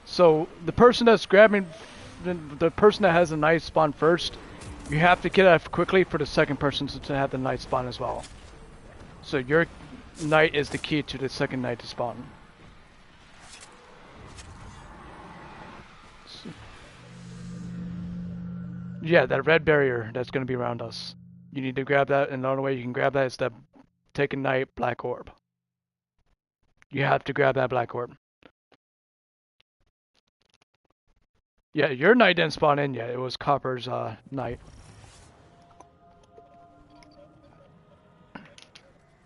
So the person that's grabbing, the person that has the knight spawn first, you have to get out quickly for the second person to have the knight spawn as well. So your knight is the key to the second knight to spawn. Yeah, that red barrier that's going to be around us. You need to grab that, and the only way you can grab that is to take a knight, black orb. You have to grab that black orb. Yeah, your knight didn't spawn in yet. It was Copper's knight.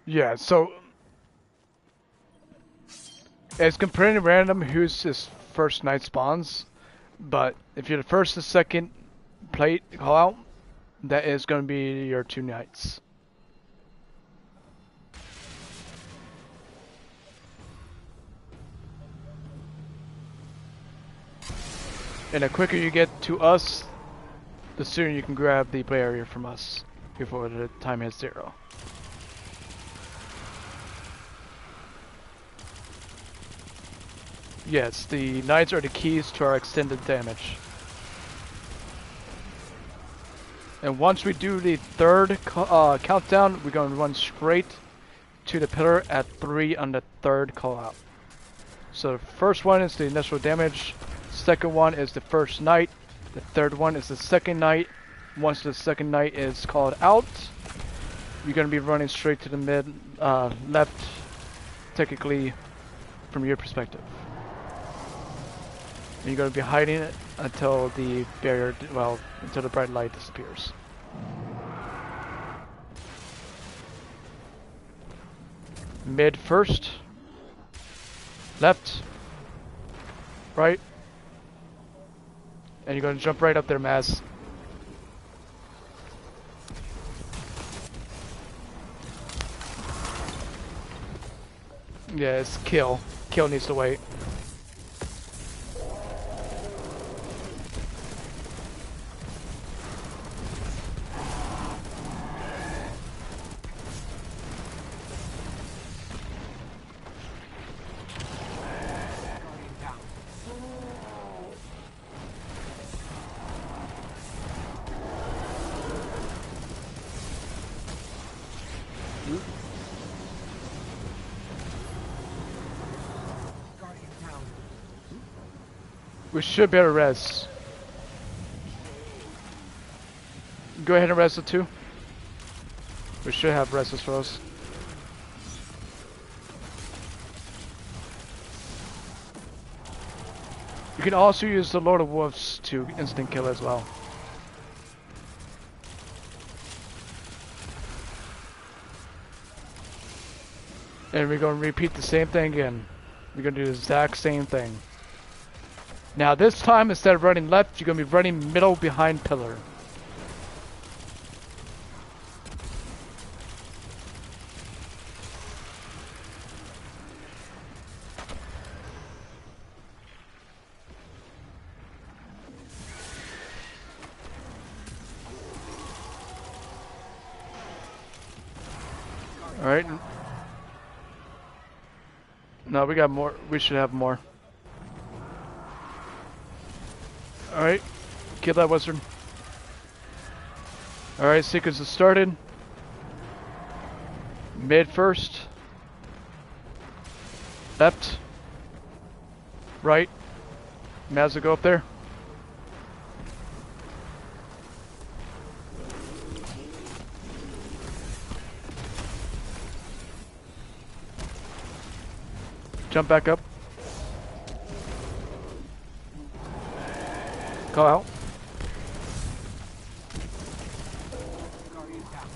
Yeah, so it's completely random who's his first knight spawns, but if you're the first or second plate call out, that is going to be your two knights. And the quicker you get to us, the sooner you can grab the barrier from us before the time hits 0. Yes, the knights are the keys to our extended damage. And once we do the third countdown, we're going to run straight to the pillar at 3 on the third call out. So the first one is the initial damage, second one is the first knight, the third one is the second knight. Once the second knight is called out, you're going to be running straight to the mid, left, technically, from your perspective. And you're going to be hiding it until the barrier, well, until the bright light disappears. Mid first, left, right, and you're going to jump right up there, Maz. Yeah, it's kill. Kill needs to wait. We should be able to res. Go ahead and res the 2. We should have res for us. You can also use the Lord of Wolves to instant kill as well. And we're going to repeat the same thing again. We're going to do the exact same thing. Now this time, instead of running left, you're going to be running middle behind pillar. Alright. No, we got more. We should have more. Alright, kill that wizard. Alright, sequence has started. Mid first. Left. Right. Mazda, go up there. Jump back up. Call out. Guardian down.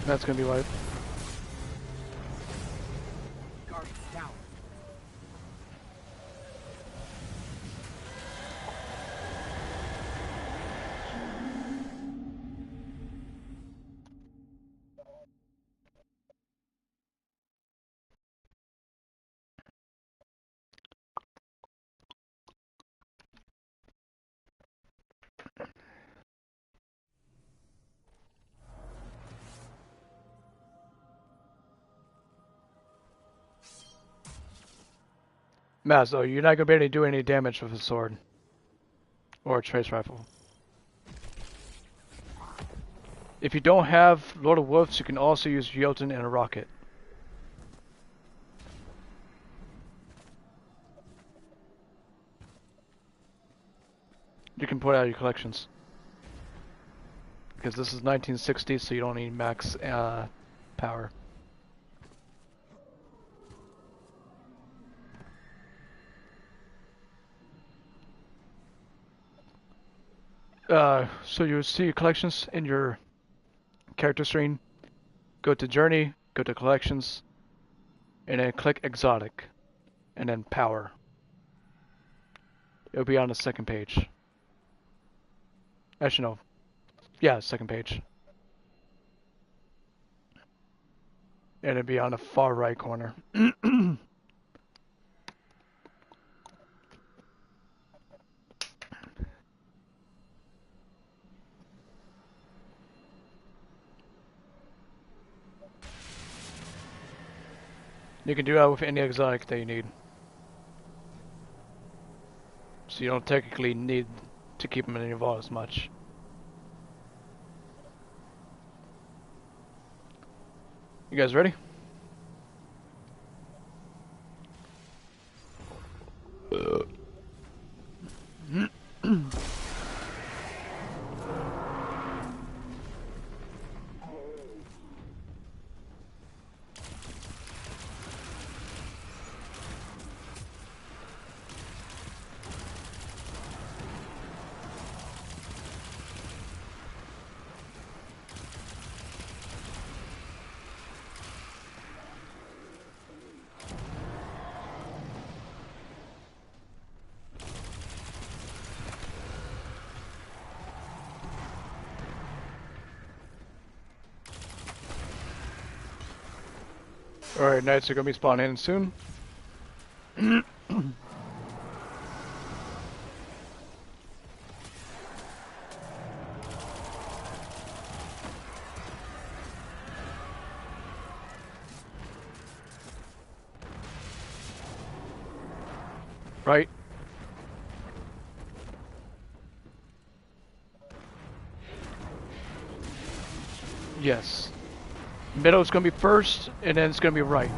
That's gonna be light. Guardian down. Mazda, you're not gonna be able to do any damage with a sword. Or a trace rifle. If you don't have Lord of Wolves, you can also use Jotun and a rocket. You can put out your collections. Because this is 1960, so you don't need max power. So you'll see your collections in your character screen. Go to Journey, go to Collections, and then click Exotic, and then Power. It'll be on the second page. Actually, no. Yeah, second page. And it'll be on the far right corner. You can do that with any exotic that you need. So you don't technically need to keep them in your vault as much. You guys ready? Alright, knights are gonna be spawning in soon. Right? Yes. Middle is gonna be first, and then it's gonna be right.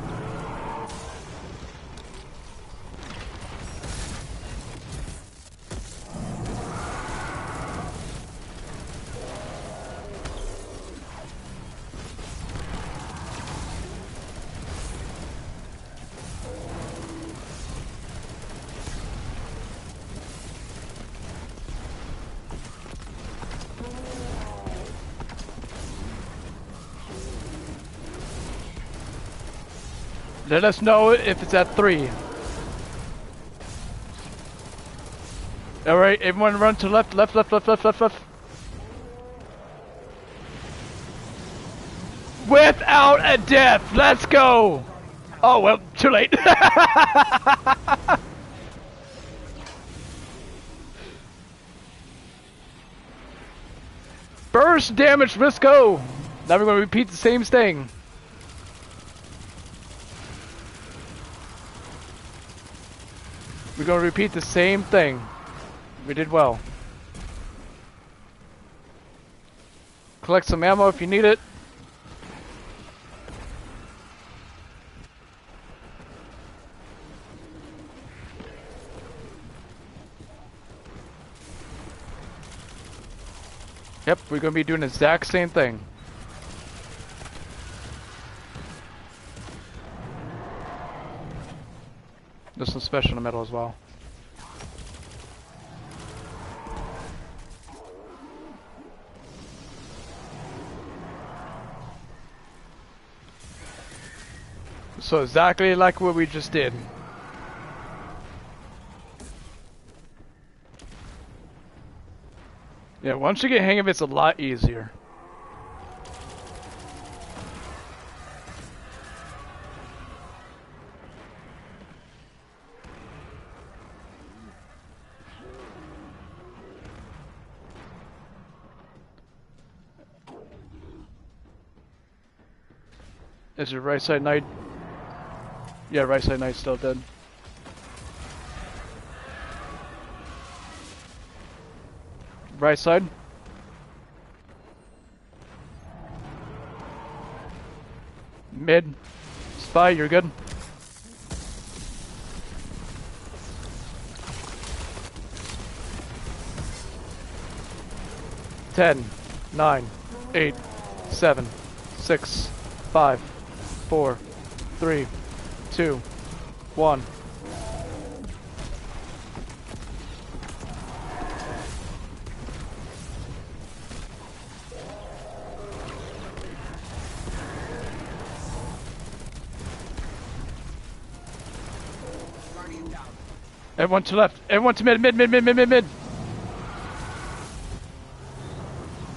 Let us know if it's at 3. Alright, everyone run to left, left, left, left, left, left, left. Without a death! Let's go! Oh, well, too late. Burst damage, let's go! Now we're going to repeat the same thing. We're going to repeat the same thing. We did well. Collect some ammo if you need it. Yep, we're gonna be doing the exact same thing. There's some special in the middle as well. So exactly like what we just did. Yeah, once you get hang of it, it's a lot easier. Is your right side knight? Yeah, right side knight's still dead. Right side. Mid. Spy, you're good. Ten, 9, 8, 7, 6, 5, 4, 3, 2, 1. Guardian down. Everyone to left. Everyone to mid.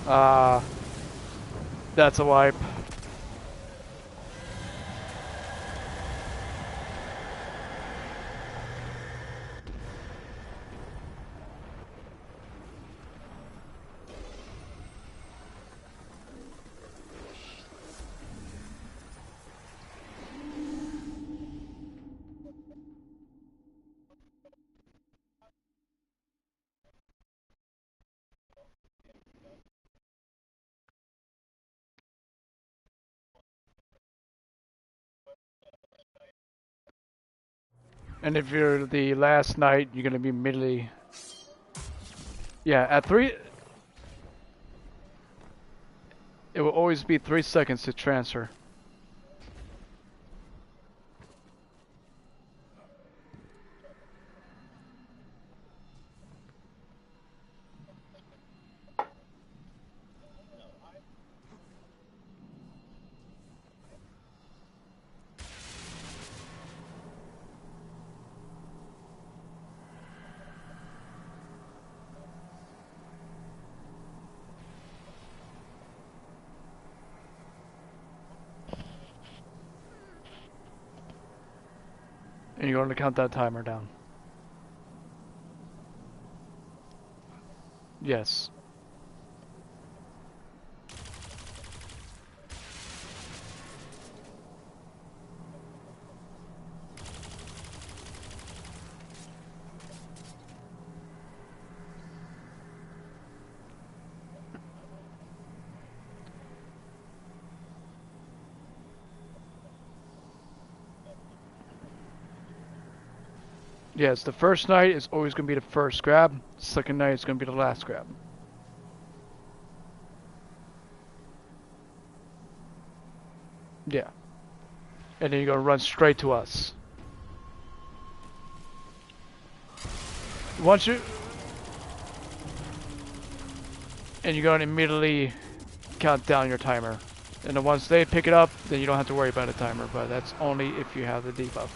Ah, that's a wipe. And if you're the last night, you're gonna be immediately. Yeah, at 3, it will always be 3 seconds to transfer. And you're going to count that timer down. Yes. Yes, the first night is always going to be the first grab. Second night is going to be the last grab. Yeah. And then you're going to run straight to us. Once you... And you're going to immediately count down your timer. And then once they pick it up, then you don't have to worry about a timer, but that's only if you have the debuff.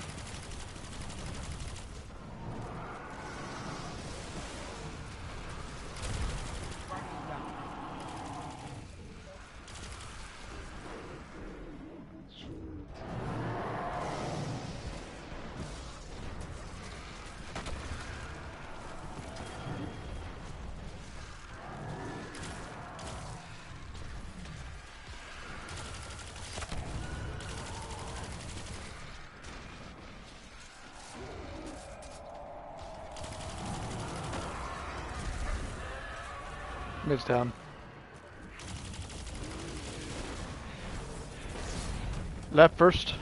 Mid's down. Left first.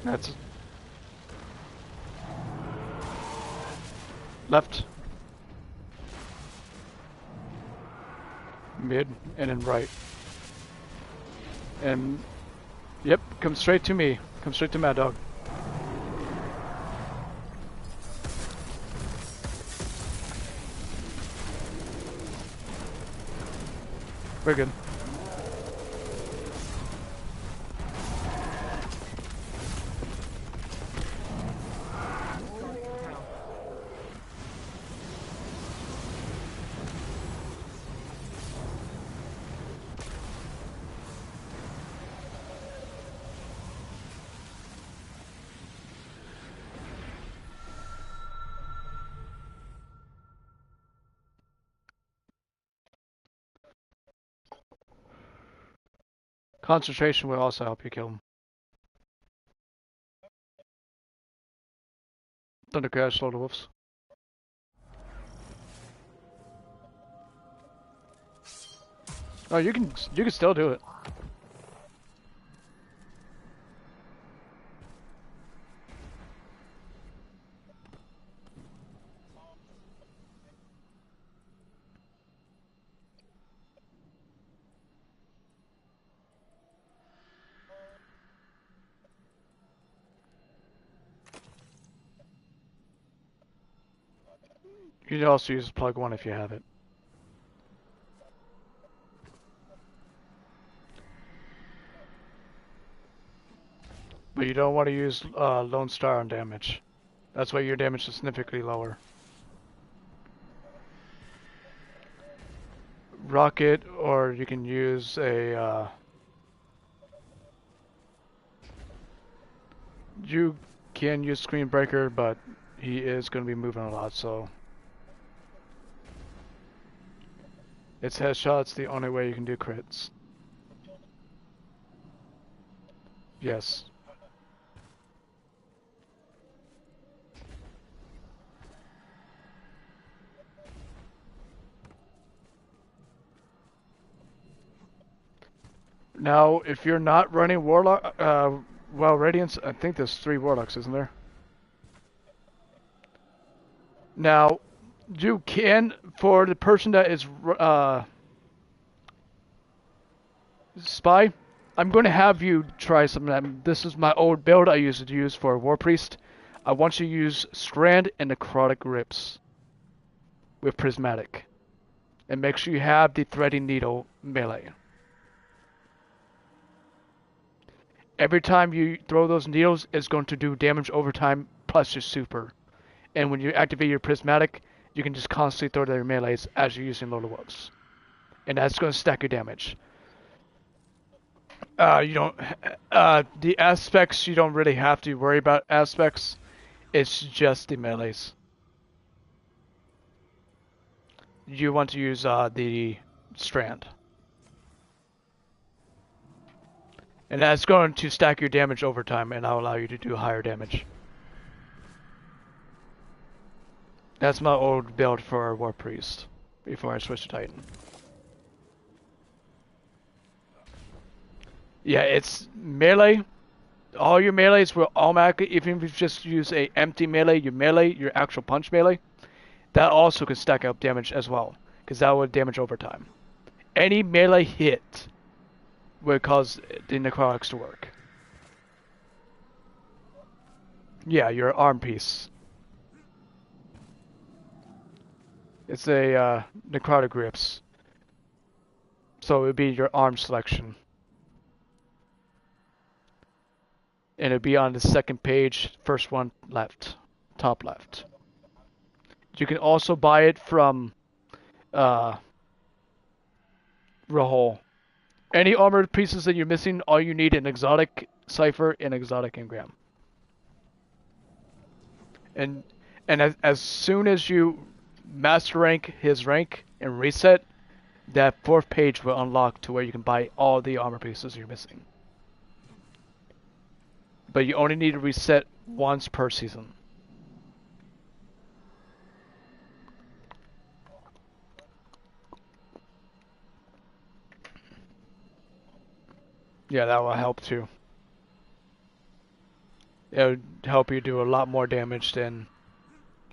That's Left, mid, and then right. And yep, come straight to me. Come straight to Mad Dog. We're good. Concentration will also help you kill him. Thunder Crash, Lord of Wolves. Oh, you can still do it. You can also use plug one if you have it. But you don't want to use Lone Star on damage. That's why your damage is significantly lower. Rocket, or you can use a... you can use Screen Breaker, but he is going to be moving a lot, so... It's headshots the only way you can do crits. Yes. Now, if you're not running Warlock, well, Radiance, I think there's 3 Warlocks, isn't there? Now, you can, for the person that is, Spy, I'm going to have you try something. This is my old build I used to use for War Priest. I want you to use Strand and Necrotic Rips with Prismatic. And make sure you have the Threading Needle melee. Every time you throw those needles, it's going to do damage over time plus your super. And when you activate your Prismatic, you can just constantly throw their melees as you're using Lord of Wolves. And that's going to stack your damage. You don't... the aspects, you don't really have to worry about aspects. It's just the melees. You want to use the Strand. And that's going to stack your damage over time and that'll allow you to do higher damage. That's my old build for War Priest before I switched to Titan. Yeah, it's melee. All your melees will automatically, even if you just use a empty melee, your actual punch melee, that also can stack up damage as well, because that will damage over time. Any melee hit will cause the necrotics to work. Yeah, your arm piece. It's a necrotic grips. So it would be your arm selection. And it'd be on the second page, first one left, top left. You can also buy it from Rahul. Any armored pieces that you're missing, all you need an exotic cipher and exotic engram. And as soon as you master rank his rank and reset, that 4th page will unlock to where you can buy all the armor pieces you're missing. But you only need to reset once per season. Yeah, that will help too. It would help you do a lot more damage than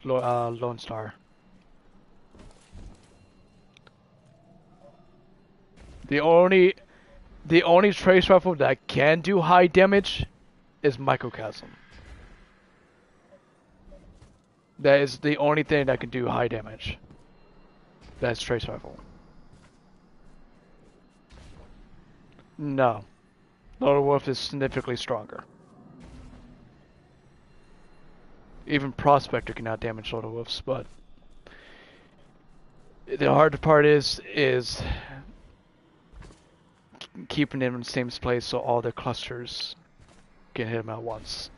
Lone Star. The only trace rifle that can do high damage is Microcosm. That is the only thing that can do high damage. That's trace rifle. No. Lone Wolf is significantly stronger. Even Prospector cannot damage Lone Wolves, but the hard part is keeping them in the same place so all the clusters can hit them at once.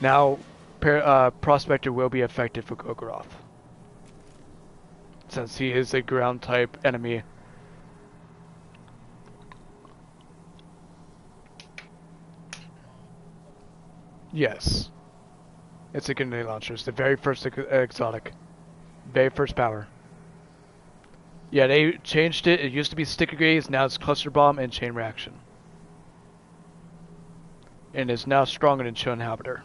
Now, Prospector will be effective for Gogoroth, since he is a ground type enemy. Yes. It's a grenade launcher. It's the very first exotic. Very first power. Yeah, they changed it. It used to be stick grenades, now it's cluster bomb and chain reaction. And is now stronger than Chill Inhabitor.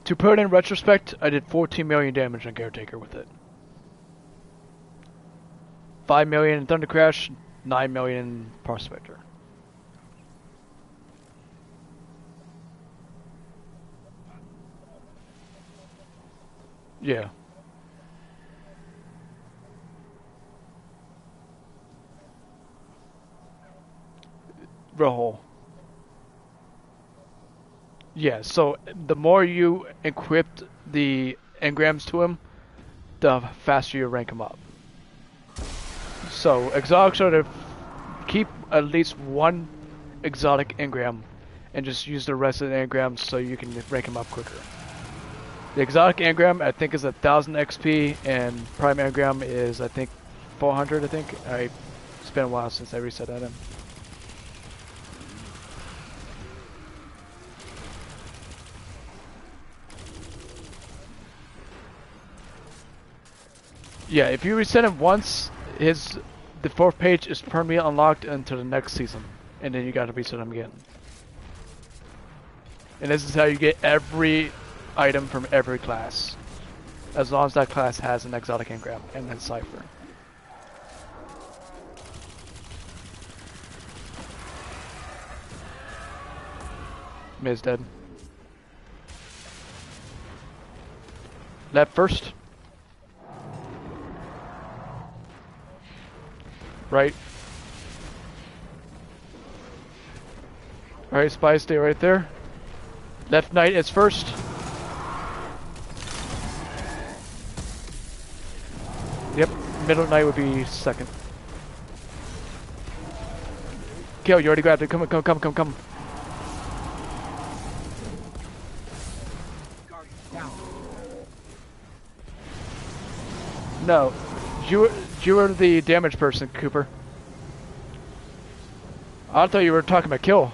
To put it in retrospect, I did 14 million damage on Caretaker with it. 5 million in Thunder Crash, 9 million in Prospector. Yeah. Roll. Yeah, so the more you equip the engrams to him, the faster you rank him up. So exotics are to keep at least one exotic engram and just use the rest of the engrams so you can rank him up quicker. The exotic engram I think is 1000 XP and prime engram is I think 400 I think. It's been a while since I reset that in. Yeah, if you reset him once, the 4th page is permanently unlocked until the next season, and then you gotta reset him again. And this is how you get every item from every class, as long as that class has an exotic engram and then cipher. Miz dead. Left first. Right. Alright, Spy, stay right there. Left Knight is first. Yep, middle Knight would be second. Kill, you already grabbed it. Come. No, you were the damage person, Cooper. I thought you were talking about kill.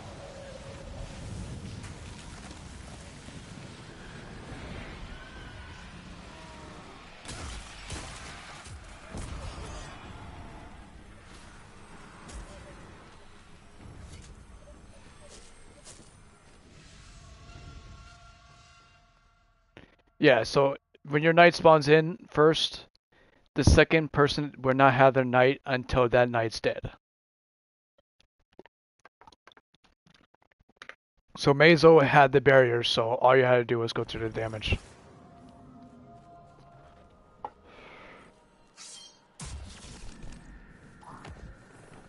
Yeah, so when your knight spawns in first, the second person will not have their knight until that knight's dead. So Mazo had the barrier, so all you had to do was go through the damage.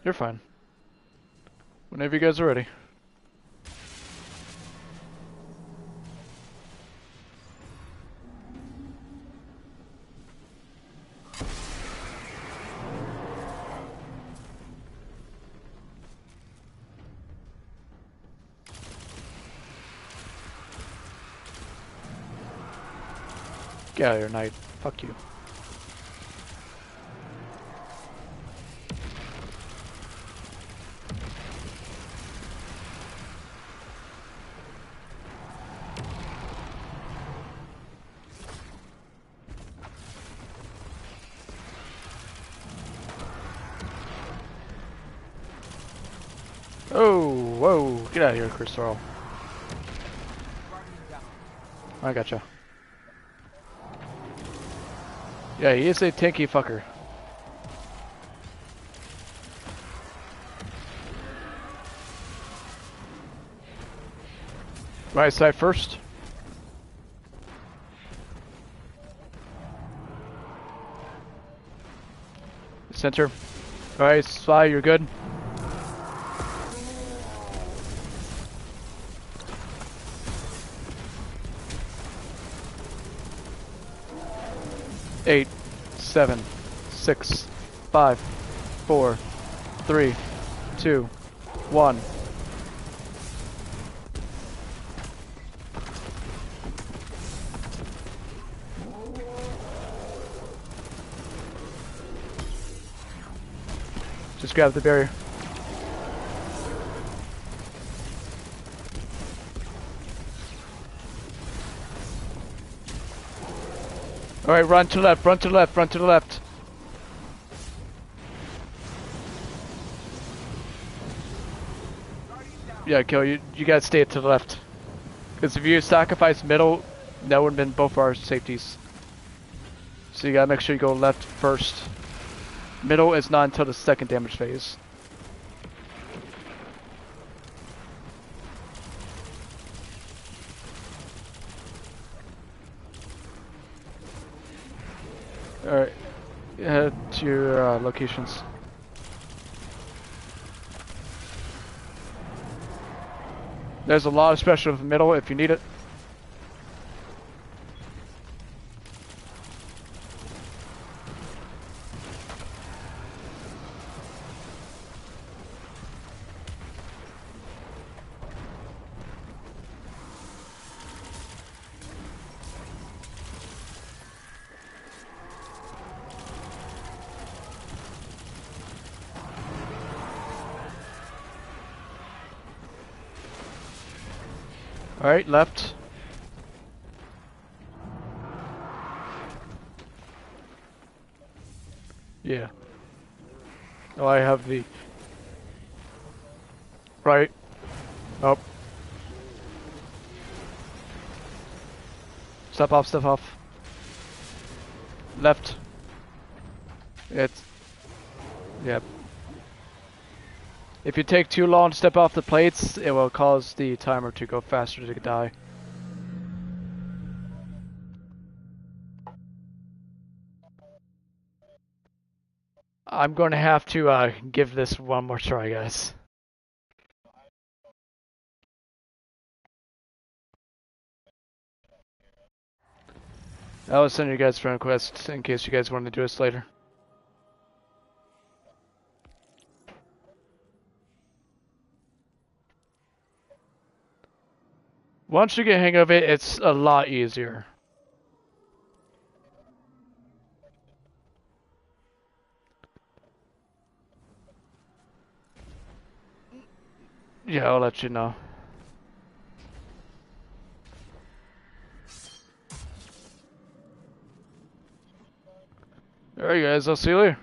You're fine. Whenever you guys are ready. Get out of here, knight. Fuck you. Oh, whoa. Get out of here, Chris Thorle. Guardian down. I gotcha. Yeah, he is a tanky fucker. Right side first. Center. Alright, Spy, you're good. Eight, 7, 6, 5, 4, 3, 2, 1. Just grab the barrier. Alright, run to the left, run to the left, run to the left. Yeah, kill you. You gotta stay to the left. Because if you sacrifice middle, that would have been both our safeties. So you gotta make sure you go left first. Middle is not until the second damage phase. Alright, head to your locations. There's a lot of special in the middle if you need it. Alright, left. Yeah. Oh, I have the... Right. Oh. Step off, step off. Left. It's... Yep. If you take too long to step off the plates, it will cause the timer to go faster to die. I'm going to have to give this one more try, guys. I will send you guys friend requests in case you guys want to do this later. Once you get a hang of it, it's a lot easier. Yeah, I'll let you know. Alright guys, I'll see you later.